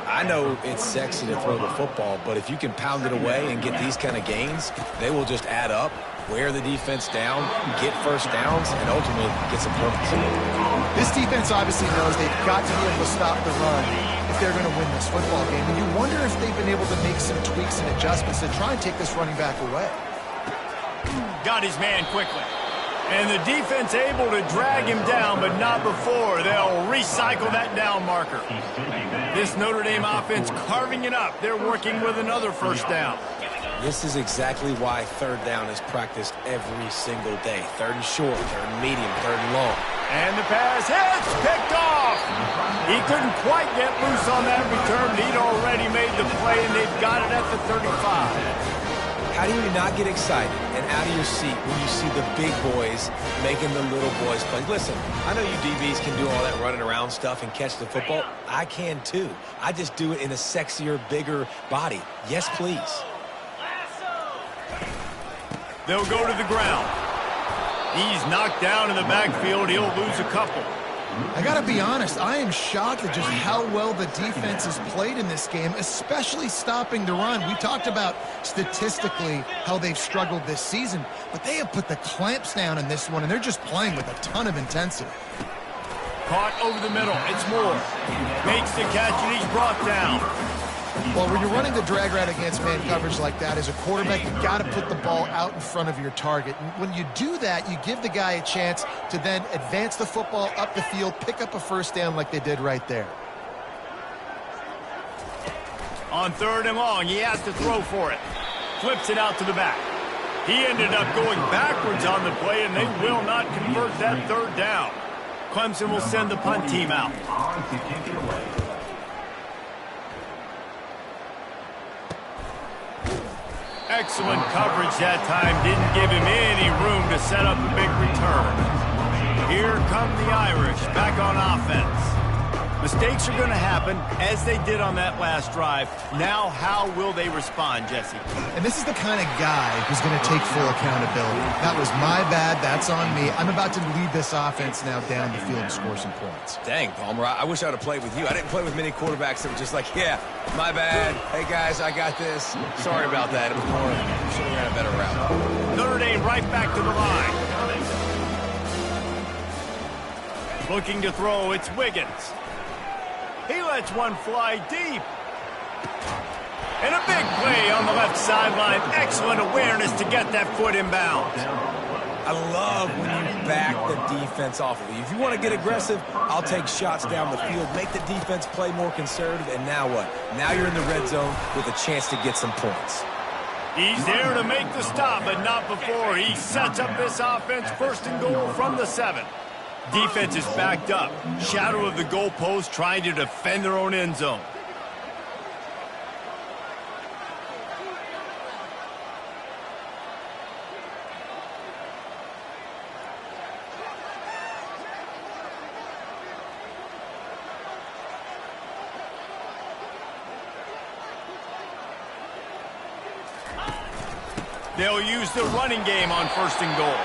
I know it's sexy to throw the football, but if you can pound it away and get these kind of gains, they will just add up, wear the defense down, get 1st downs, and ultimately get some points. This defense obviously knows they've got to be able to stop the run if they're going to win this football game. And you wonder if they've been able to make some tweaks and adjustments to try and take this running back away. Got his man quickly. And the defense able to drag him down, but not before. They'll recycle that down marker. This Notre Dame offense carving it up. They're working with another 1st down. This is exactly why 3rd down is practiced every single day. 3rd and short, 3rd and medium, 3rd and long. And the pass hits, picked off. He couldn't quite get loose on that return. He'd already made the play, and they've got it at the 35. How do you not get excited and out of your seat when you see the big boys making the little boys play? Listen, I know you DBs can do all that running around stuff and catch the football. I can too. I just do it in a sexier, bigger body. Yes, please. They'll go to the ground. He's knocked down in the backfield. He'll lose a couple. I got to be honest, I am shocked at just how well the defense has played in this game, especially stopping the run. We talked about statistically how they've struggled this season, but they have put the clamps down in this one, and they're just playing with a ton of intensity. Caught over the middle. It's Moore. Makes the catch, and he's brought down. Well, when you're running the drag route against man coverage like that, as a quarterback, you've got to put the ball out in front of your target. And when you do that, you give the guy a chance to then advance the football up the field, pick up a 1st down like they did right there. On 3rd and long, he has to throw for it. Flips it out to the back. He ended up going backwards on the play, and they will not convert that 3rd down. Clemson will send the punt team out. Excellent coverage that time. Didn't give him any room to set up a big return. Here come the Irish back on offense. Mistakes are going to happen, as they did on that last drive. Now, how will they respond, Jesse? And this is the kind of guy who's going to take full accountability. That was my bad. That's on me. I'm about to lead this offense now down the field and score some points. Dang, Palmer, I wish I would have played with you. I didn't play with many quarterbacks that were just like, yeah, my bad. Hey, guys, I got this. Sorry about that. It was more, should have ran a better route. Notre Dame right back to the line. Looking to throw, it's Wiggins. He lets one fly deep. And a big play on the left sideline. Excellent awareness to get that foot in bounds. I love when you back the defense off of you. If you want to get aggressive, I'll take shots down the field, make the defense play more conservative, and now what? Now you're in the red zone with a chance to get some points. He's there to make the stop, but not before. He sets up this offense first and goal from the 7. Defense is backed up. Shadow of the goalpost trying to defend their own end zone. They'll use the running game on first and goal.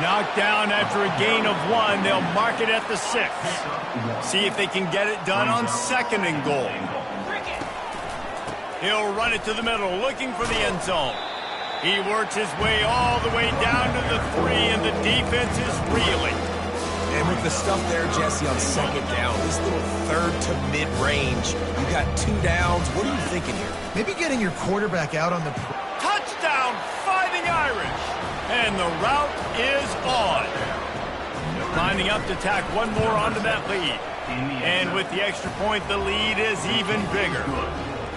Knocked down after a gain of 1. They'll mark it at the 6. See if they can get it done on second and goal. He'll run it to the middle, looking for the end zone. He works his way all the way down to the 3, and the defense is reeling. And with the stuff there, Jesse, on second down, this little third to mid-range, you got 2 downs. What are you thinking here? Maybe getting your quarterback out on the... Touchdown, Fighting Irish! And the route is on. Lining up to tack one more onto that lead. And with the extra point, the lead is even bigger.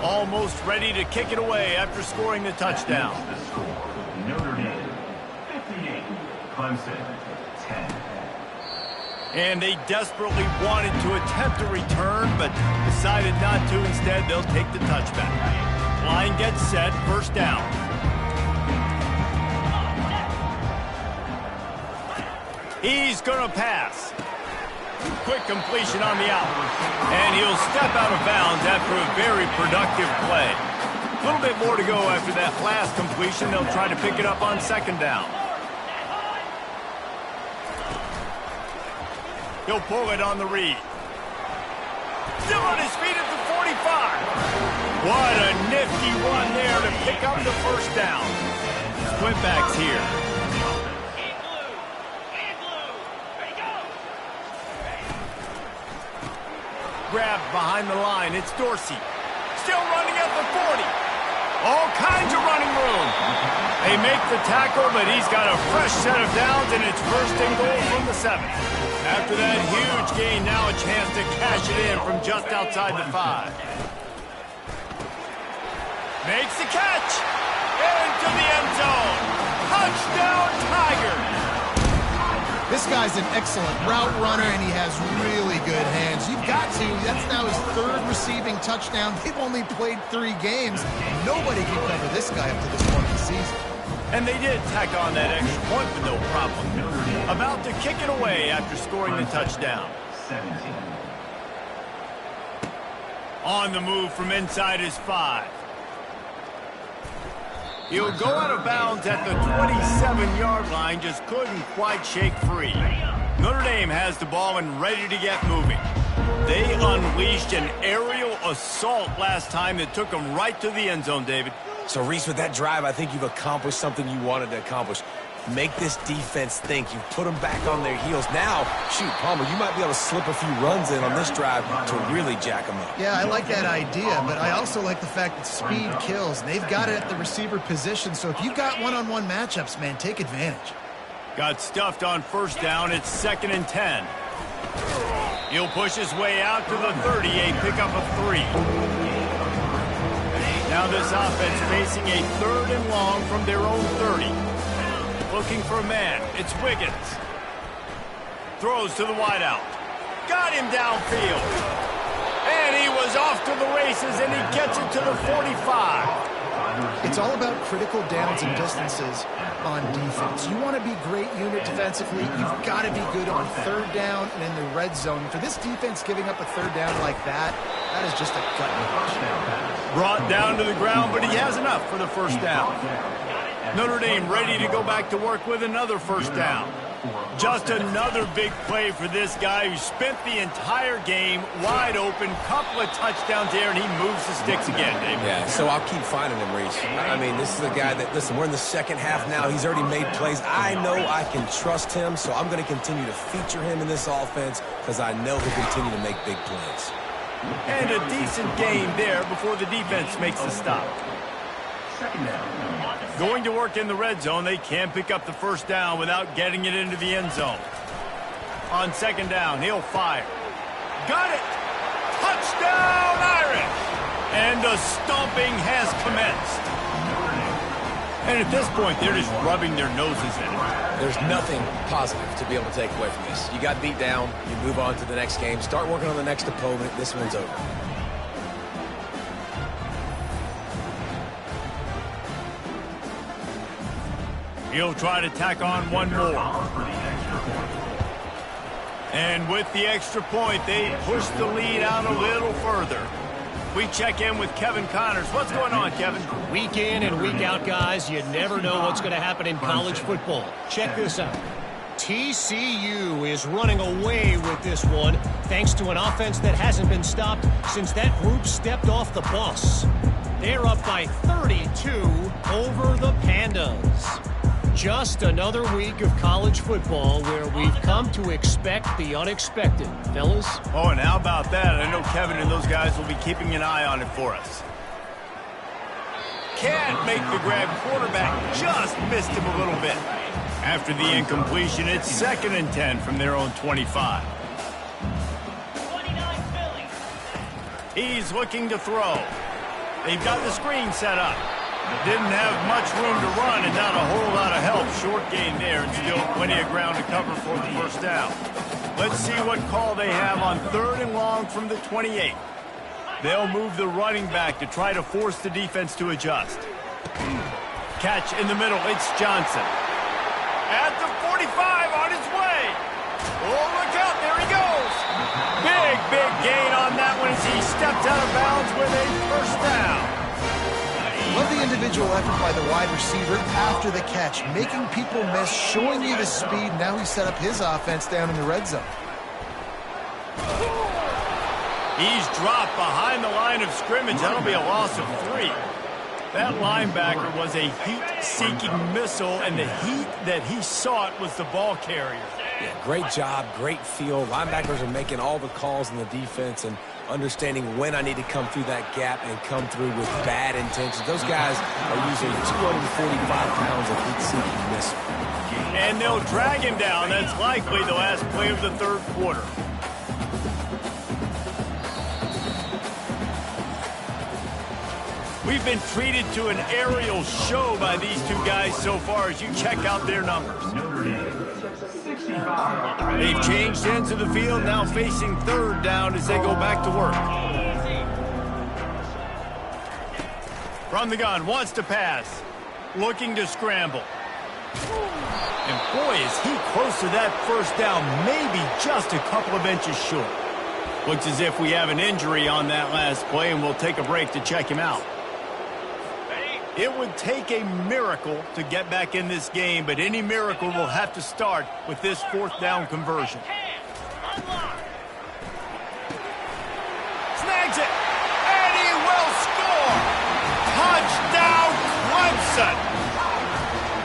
Almost ready to kick it away after scoring the touchdown. Notre Dame, 58. Clemson, 10. And they desperately wanted to attempt a return, but decided not to. Instead, they'll take the touchback. Line gets set, first down. He's going to pass. Quick completion on the out. And he'll step out of bounds after a very productive play. A little bit more to go after that last completion. They'll try to pick it up on second down. He'll pull it on the read. Still on his feet at the 45. What a nifty run there to pick up the first down. Split backs here. Grabbed behind the line. It's Dorsey. Still running at the 40. All kinds of running room. They make the tackle, but he's got a fresh set of downs, and it's first and goal from the 7. After that huge gain, now a chance to cash it in from just outside the 5. Makes the catch. Into the end zone. Touchdown, Tigers. This guy's an excellent route runner, and he has really good hands. You've got to. That's now his 3rd receiving touchdown. They've only played 3 games. Nobody can cover this guy up to this point in the season. And they did tack on that extra point with no problem. About to kick it away after scoring the touchdown. 17. On the move from inside his 5. He'll go out of bounds at the 27-yard line, just couldn't quite shake free. Notre Dame has the ball and ready to get moving. They unleashed an aerial assault last time that took them right to the end zone, David. So, Reese, with that drive, I think you've accomplished something you wanted to accomplish. Make this defense think. You've put them back on their heels. Now, shoot, Palmer, you might be able to slip a few runs in on this drive to really jack them up. Yeah, I like that idea, but I also like the fact that speed kills. They've got it at the receiver position, so if you've got one-on-one matchups, man, take advantage. Got stuffed on first down. It's 2nd and 10. He'll push his way out to the 38, pick up a 3. Now this offense facing a 3rd and long from their own 30. Looking for a man. It's Wiggins. Throws to the wideout. Got him downfield. And he was off to the races, and he gets it to the 45. It's all about critical downs and distances on defense. You want to be great unit defensively. You've got to be good on 3rd down and in the red zone. For this defense giving up a 3rd down like that, that is just a gut punch. Brought down to the ground, but he has enough for the first down. Notre Dame ready to go back to work with another first down. Just another big play for this guy who spent the entire game wide open. Couple of touchdowns there, and he moves the sticks again, David. Yeah, so I'll keep finding him, Reese. I mean, this is a guy that, listen, we're in the second half now. He's already made plays. I know I can trust him, so I'm going to continue to feature him in this offense because I know he'll continue to make big plays. And a decent game there before the defense makes the stop. Going to work in the red zone. They can't pick up the first down without getting it into the end zone. On second down, he'll fire. Got it! Touchdown, Irish! And the stomping has commenced. And at this point, they're just rubbing their noses in it. There's nothing positive to be able to take away from this. You got beat down, you move on to the next game, start working on the next opponent. This one's over. He'll try to tack on one more. And with the extra point, they push the lead out a little further. We check in with Kevin Connors. What's going on, Kevin? Week in and week out, guys, you never know what's going to happen in college football. Check this out. TCU is running away with this one thanks to an offense that hasn't been stopped since that group stepped off the bus. They're up by 32 over the Pandas. Just another week of college football where we've come to expect the unexpected, fellas. Oh, and how about that? I know Kevin and those guys will be keeping an eye on it for us. Can't make the grab. Quarterback just missed him a little bit. After the incompletion, it's 2nd and 10 from their own 25. 29 Philly. He's looking to throw. They've got the screen set up. Didn't have much room to run and not a whole lot of help. Short gain there and still plenty of ground to cover for the first down. Let's see what call they have on 3rd and long from the 28. They'll move the running back to try to force the defense to adjust. Catch in the middle. It's Johnson. At the 45 on his way. Oh, look out. There he goes. Big gain on that one as he stepped out of bounds with a first down. Love the individual effort by the wide receiver after the catch, making people miss, showing you the speed. Now he set up his offense down in the red zone. He's dropped behind the line of scrimmage. That'll be a loss of 3. That linebacker was a heat-seeking missile, and the heat that he sought was the ball carrier. Yeah, great job, great feel. Linebackers are making all the calls in the defense and understanding when I need to come through that gap and come through with bad intentions. Those guys are usually 245 pounds of heat-seeking missile. And they'll drag him down. That's likely the last play of the 3rd quarter. We've been treated to an aerial show by these two guys so far as you check out their numbers. They've changed ends of the field, now facing 3rd down as they go back to work. From the gun, wants to pass. Looking to scramble. And boy, is he close to that first down, maybe just a couple of inches short. Looks as if we have an injury on that last play, and we'll take a break to check him out. It would take a miracle to get back in this game, but any miracle will have to start with this 4th down conversion. Snags it, and he will score! Touchdown, Clemson!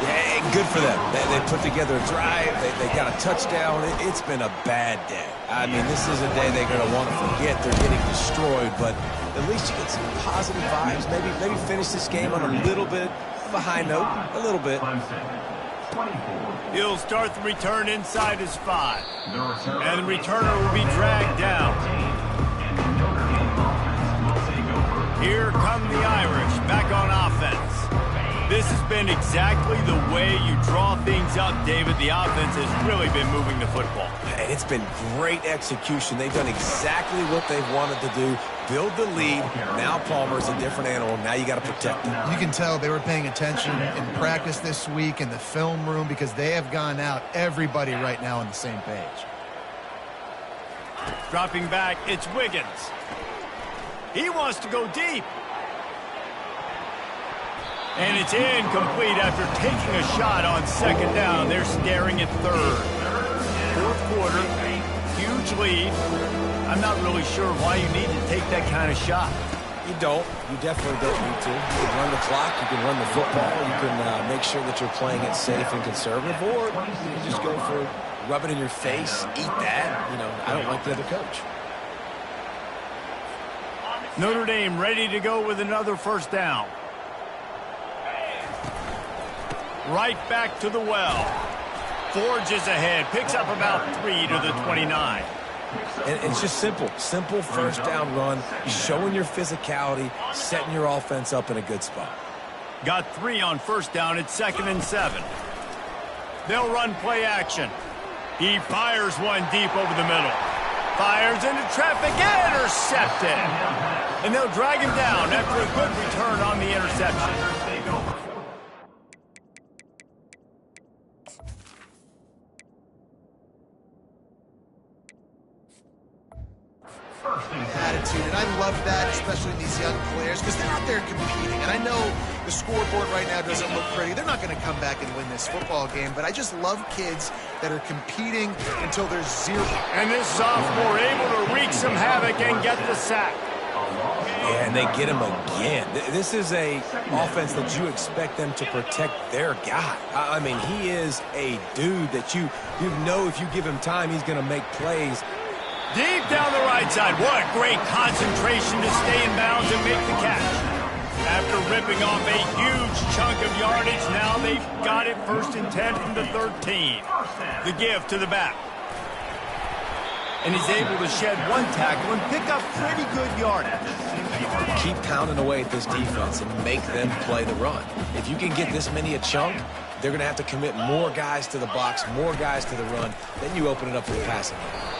Yeah, good for them. They put together a drive. They got a touchdown. It's been a bad day. I mean, this is a day they're going to want to forget. They're getting destroyed, but at least you get some positive vibes. Maybe finish this game on a little bit of a high note. A little bit. He'll start the return inside his 5. And the returner will be dragged down. Here come the Irish back on offense. This has been exactly the way you draw things up, David. The offense has really been moving the football. And it's been great execution. They've done exactly what they've wanted to do. Build the lead. Now Palmer's a different animal. Now you got to protect him. You can tell they were paying attention in practice this week in the film room because they have gone out, everybody right now on the same page. Dropping back, it's Wiggins. He wants to go deep. And it's incomplete after taking a shot on second down. They're staring at third. Fourth quarter, huge lead. I'm not really sure why you need to take that kind of shot. You don't. You definitely don't need to. You can run the clock. You can run the football. You can make sure that you're playing it safe and conservative. Or you can just go for rub it in your face, eat that. You know, I don't like the other coach. Notre Dame ready to go with another first down. Right back to the well. Forges ahead. Picks up about 3 to the 29. And it's just simple. Simple first down run. Showing your physicality. Setting your offense up in a good spot. Got 3 on first down. It's 2nd and 7. They'll run play action. He fires one deep over the middle. Fires into traffic. Intercepted. And they'll drag him down after a good return on the interception. Attitude, and I love that, especially in these young players, because they're out there competing. And I know the scoreboard right now doesn't look pretty. They're not going to come back and win this football game, but I just love kids that are competing until there's 0. And this sophomore able to wreak some havoc and get the sack. Yeah, and they get him again. This is a offense that you expect them to protect their guy. I mean, he is a dude that you know if you give him time, he's going to make plays. Deep down the right side. What great concentration to stay in bounds and make the catch. After ripping off a huge chunk of yardage, now they've got it 1st and 10 from the 13. The give to the back. And he's able to shed one tackle and pick up pretty good yardage. Keep pounding away at this defense and make them play the run. If you can get this many a chunk, they're going to have to commit more guys to the box, more guys to the run. Then you open it up for the passing game.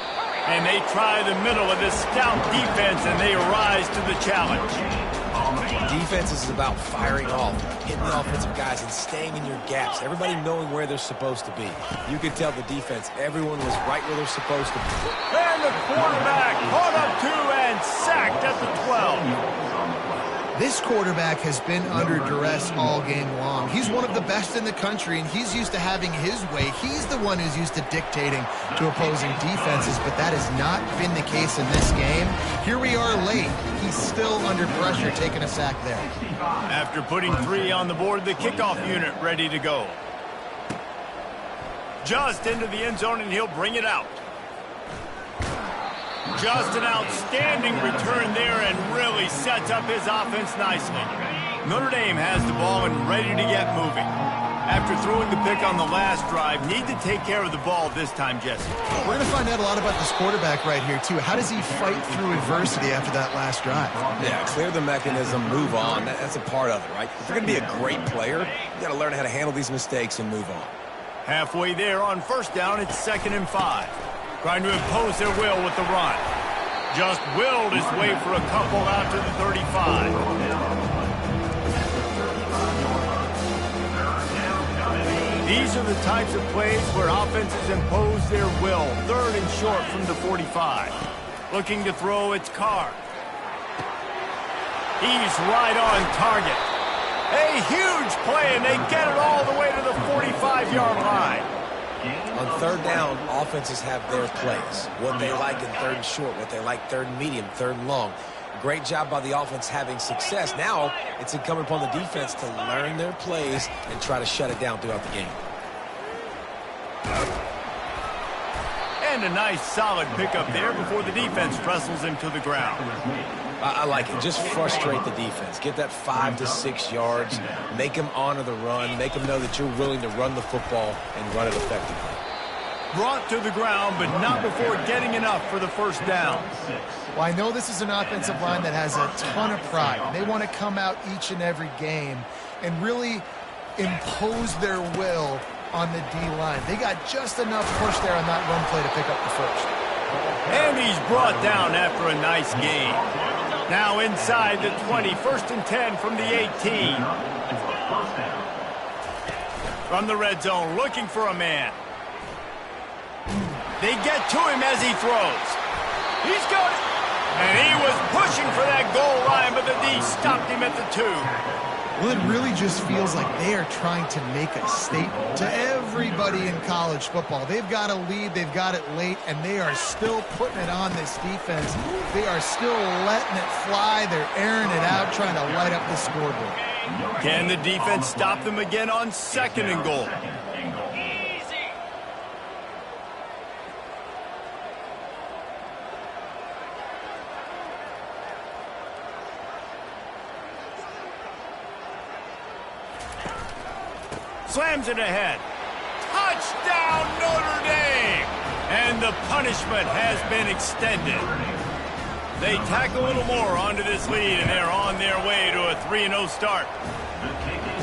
And they try the middle of this stout defense, and they rise to the challenge. Defense is about firing off, hitting the offensive guys, and staying in your gaps. Everybody knowing where they're supposed to be. You could tell the defense, everyone was right where they're supposed to be. And the quarterback caught up 2 and sacked at the 12. This quarterback has been under duress all game long. He's one of the best in the country, and he's used to having his way. He's the one who's used to dictating to opposing defenses, but that has not been the case in this game. Here we are late. He's still under pressure, taking a sack there. After putting 3 on the board, the kickoff unit ready to go. Just into the end zone, and he'll bring it out. Just an outstanding return there and really sets up his offense nicely. Notre Dame has the ball and ready to get moving. After throwing the pick on the last drive, need to take care of the ball this time, Jesse. We're going to find out a lot about this quarterback right here, too. How does he fight through adversity after that last drive? Yeah, clear the mechanism, move on. That's a part of it, right? If you're going to be a great player, you got to learn how to handle these mistakes and move on. Halfway there on first down, it's 2nd and 5. Trying to impose their will with the run. Just willed his way for a couple out to the 35. These are the types of plays where offenses impose their will. 3rd and short from the 45. Looking to throw, it's Carr. He's right on target. A huge play, and they get it all the way to the 45-yard line. On 3rd down, offenses have their plays. What they like in 3rd and short, what they like 3rd and medium, 3rd and long. Great job by the offense having success. Now it's incumbent upon the defense to learn their plays and try to shut it down throughout the game. And a nice solid pickup there before the defense wrestles him to the ground. I like it. Just frustrate the defense. Get that 5 to 6 yards. Make them honor the run. Make them know that you're willing to run the football and run it effectively. Brought to the ground, but not before getting enough for the first down. Well, I know this is an offensive line that has a ton of pride. They want to come out each and every game and really impose their will on the D-line. They got just enough push there on that run play to pick up the first. And he's brought down after a nice gain. Now inside the 20, 1st and 10 from the 18. From the red zone, looking for a man. They get to him as he throws. He's got it. And he was pushing for that goal line, but the D stopped him at the 2. Well, it really just feels like they are trying to make a statement to everybody in college football. They've got a lead, they've got it late, and they are still putting it on this defense. They are still letting it fly. They're airing it out, trying to light up the scoreboard. Can the defense stop them again on 2nd and goal? Easy. Slams it ahead. Touchdown, Notre Dame! And the punishment has been extended. They tack a little more onto this lead, and they're on their way to a 3-0 start.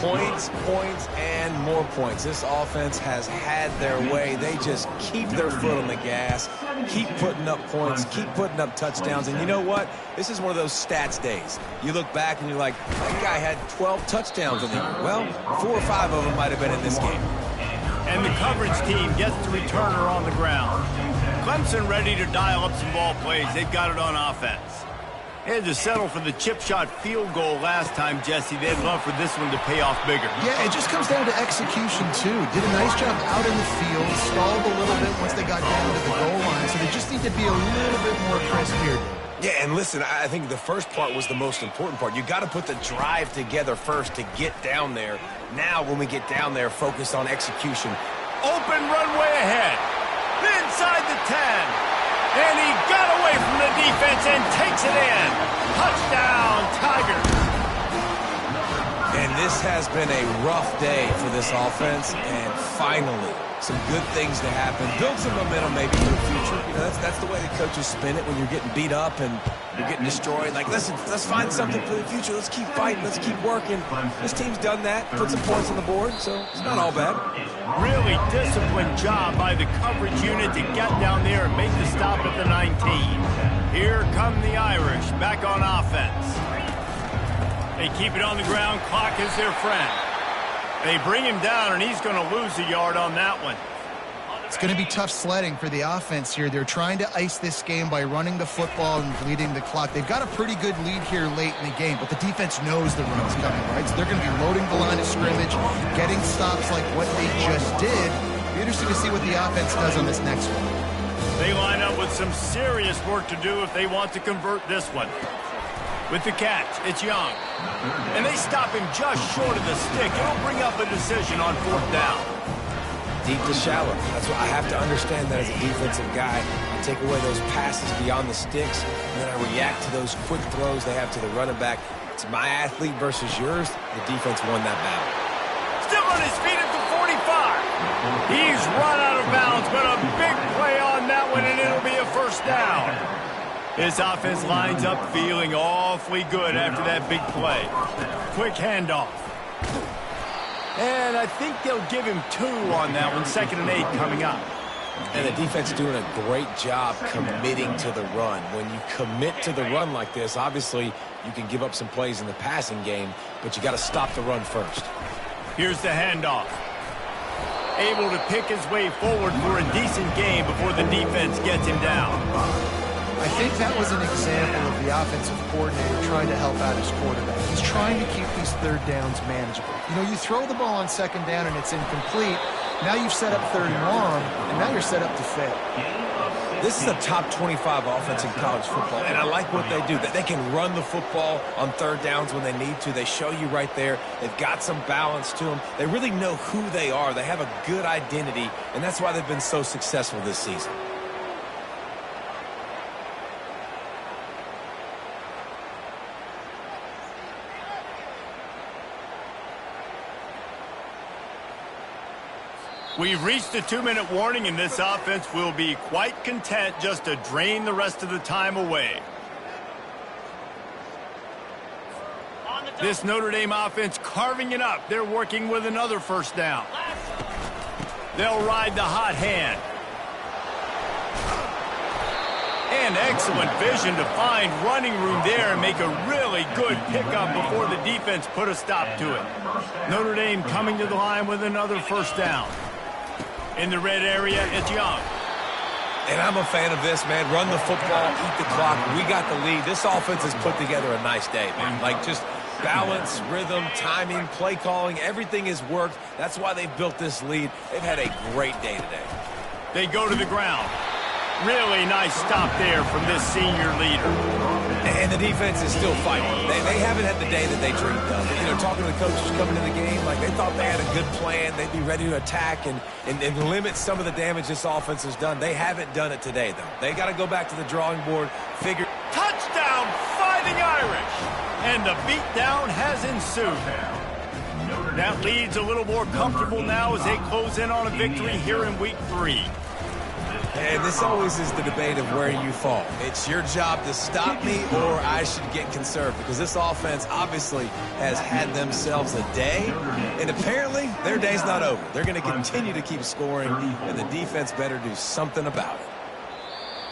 Points, points, and more points. This offense has had their way. They just keep their foot on the gas, keep putting up points, keep putting up touchdowns. And you know what? This is one of those stats days. You look back and you're like, that guy had 12 touchdowns in the year. Well, 4 or 5 of them might have been in this game. And the coverage team gets the returner on the ground. Clemson ready to dial up some ball plays. They've got it on offense. They had to settle for the chip shot field goal last time, Jesse. They'd love for this one to pay off bigger. Yeah, it just comes down to execution, too. Did a nice job out in the field, stalled a little bit once they got down to the goal line, so they just need to be a little bit more crisp here. Yeah, and listen, I think the first part was the most important part. You got to put the drive together first to get down there. Now, when we get down there, focus on execution. Open runway ahead. Inside the 10. And he got away from the defense and takes it in. Touchdown, Tigers. And this has been a rough day for this offense, and finally, some good things to happen. Build some momentum maybe for the future. You know, that's the way the coaches spin it when you're getting beat up and you're getting destroyed. Like, listen, let's find something for the future. Let's keep fighting. Let's keep working. This team's done that, put some points on the board, so it's not all bad. Really disciplined job by the coverage unit to get down there and make the stop at the 19. Here come the Irish back on offense. They keep it on the ground. Clock is their friend. They bring him down, and he's going to lose a yard on that one. It's going to be tough sledding for the offense here. They're trying to ice this game by running the football and bleeding the clock. They've got a pretty good lead here late in the game, but the defense knows the run's coming, right? So they're going to be loading the line of scrimmage, getting stops like what they just did. It'll be interesting to see what the offense does on this next one. They line up with some serious work to do if they want to convert this one. With the catch, it's Young. And they stop him just short of the stick. It'll bring up a decision on 4th down. Deep to shallow. That's what I have to understand that as a defensive guy. I take away those passes beyond the sticks, and then I react to those quick throws they have to the running back. It's my athlete versus yours. The defense won that battle. Still on his feet at the 45. He's run out of bounds, but a big play on that one, and it'll be a 1st down. This offense lines up feeling awfully good after that big play. Quick handoff. And I think they'll give him 2 on that one. 2nd and 8 coming up. And the defense doing a great job committing to the run. When you commit to the run like this, obviously you can give up some plays in the passing game, but you got to stop the run first. Here's the handoff. Able to pick his way forward for a decent game before the defense gets him down. I think that was an example of the offensive coordinator trying to help out his quarterback. He's trying to keep these 3rd downs manageable. You know, you throw the ball on 2nd down and it's incomplete. Now you've set up 3rd and long, and now you're set up to fail. This is a top 25 offense in college football, and I like what they do. That they can run the football on 3rd downs when they need to. They show you right there. They've got some balance to them. They really know who they are. They have a good identity, and that's why they've been so successful this season. We've reached a 2-minute warning, and this offense will be quite content just to drain the rest of the time away. This Notre Dame offense carving it up. They're working with another 1st down. They'll ride the hot hand. And excellent vision to find running room there and make a really good pickup before the defense put a stop to it. Notre Dame coming to the line with another 1st down. In the red area, it's Young. And I'm a fan of this, man. Run the football, eat the clock. We got the lead. This offense has put together a nice day, man. Like, just Balance, rhythm, timing, play calling, everything has worked. That's why they've built this lead. They've had a great day today. They go to the ground. Really nice stop there from this senior leader. And the defense is still fighting. They haven't had the day that they dreamed of. You know, talking to the coaches coming into the game, like they thought they had a good plan. They'd be ready to attack and limit some of the damage this offense has done. They haven't done it today, though. They got to go back to the drawing board, figure. Touchdown, Fighting Irish! And the beatdown has ensued. That lead's a little more comfortable now as they close in on a victory here in Week 3. And this always is the debate of where you fall. It's your job to stop me or I should get conserved, because this offense obviously has had themselves a day, and apparently their day's not over. They're going to continue to keep scoring, and the defense better do something about it.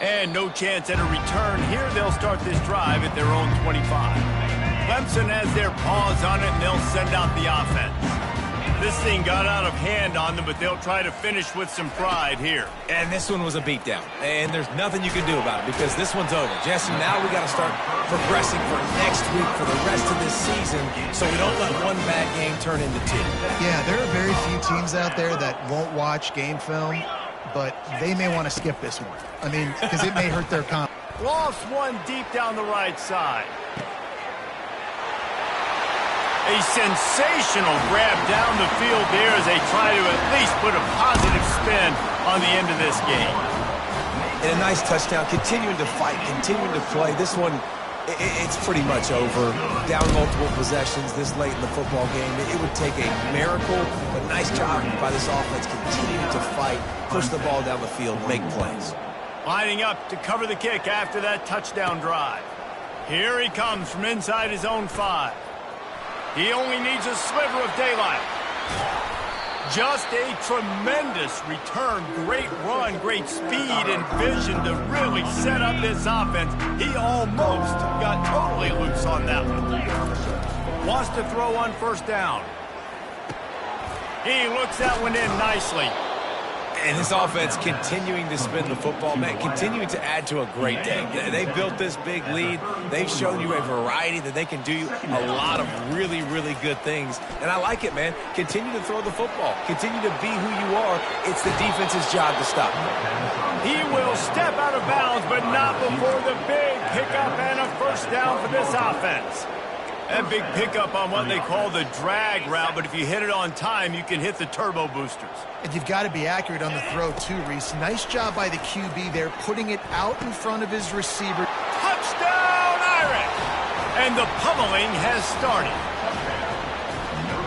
And no chance at a return here. They'll start this drive at their own 25. Clemson has their paws on it, and they'll send out the offense. This thing got out of hand on them, but they'll try to finish with some pride here. And this one was a beatdown, and there's nothing you can do about it because this one's over. Jesse, now we got to start progressing for next week for the rest of this season so we don't let one bad game turn into two. Yeah, there are very few teams out there that won't watch game film, but they may want to skip this one. I mean, because it may hurt their confidence. Lost one deep down the right side. A sensational grab down the field there as they try to at least put a positive spin on the end of this game. And a nice touchdown, continuing to fight, continuing to play. This one, it's pretty much over. Down multiple possessions this late in the football game. It would take a miracle, but nice job by this offense continuing to fight, push the ball down the field, make plays. Lining up to cover the kick after that touchdown drive. Here he comes from inside his own 5. He only needs a sliver of daylight. Just a tremendous return. Great run, great speed and vision to really set up this offense. He almost got totally loose on that one. Wants to throw on first down. He looks that one in nicely. And this offense continuing to spin the football, man, continuing to add to a great day. They built this big lead. They've shown you a variety that they can do a lot of really, really good things. And I like it, man. Continue to throw the football. Continue to be who you are. It's the defense's job to stop you. He will step out of bounds, but not before the big pickup and a first down for this offense. That big pickup on what they call the drag route, but if you hit it on time, you can hit the turbo boosters. And you've got to be accurate on the throw, too, Reese. Nice job by the QB there, putting it out in front of his receiver. Touchdown, Irish! And the pummeling has started.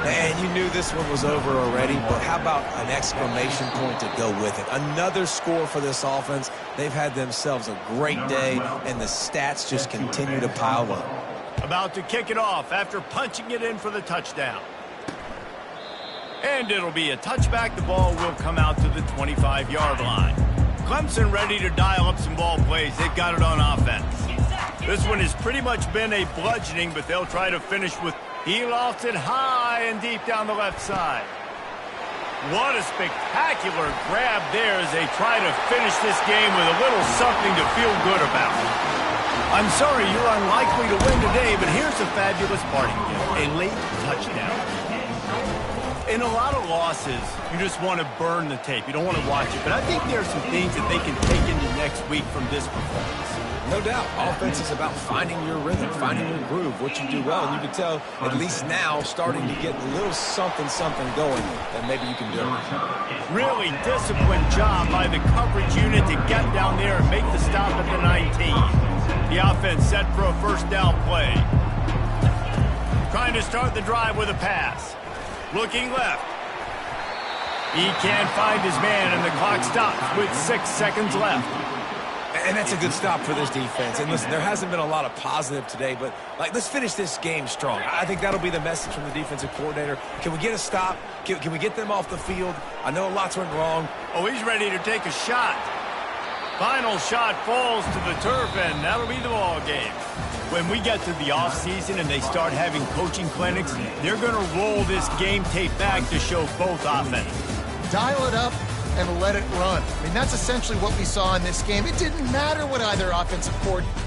And you knew this one was over already, but how about an exclamation point to go with it? Another score for this offense. They've had themselves a great day, and the stats just continue to pile up. About to kick it off after punching it in for the touchdown. And it'll be a touchback. The ball will come out to the 25-yard line. Clemson ready to dial up some ball plays. They've got it on offense. This one has pretty much been a bludgeoning, but they'll try to finish with... He lofts it high and deep down the left side. What a spectacular grab there as they try to finish this game with a little something to feel good about. I'm sorry you're unlikely to win today, but here's a fabulous parting gift. A late touchdown. In a lot of losses, you just want to burn the tape. You don't want to watch it. But I think there are some things that they can take into next week from this performance. No doubt. Offense is about finding your rhythm, finding your groove, what you do well. And you can tell, at least now, starting to get a little something going that maybe you can do. Really disciplined job by the coverage unit to get down there and make the stop at the 19. The offense set for a first down play. Trying to start the drive with a pass. Looking left. He can't find his man, and the clock stops with 6 seconds left. And that's a good stop for this defense. And listen, there hasn't been a lot of positive today, but let's finish this game strong. I think that'll be the message from the defensive coordinator. Can we get a stop? Can we get them off the field? I know lots went wrong. Oh, he's ready to take a shot. Final shot falls to the turf, and that'll be the ball game. When we get to the offseason and they start having coaching clinics, they're going to roll this game tape back to show both offenses. Dial it up and let it run. I mean, that's essentially what we saw in this game. It didn't matter what either offensive coordinator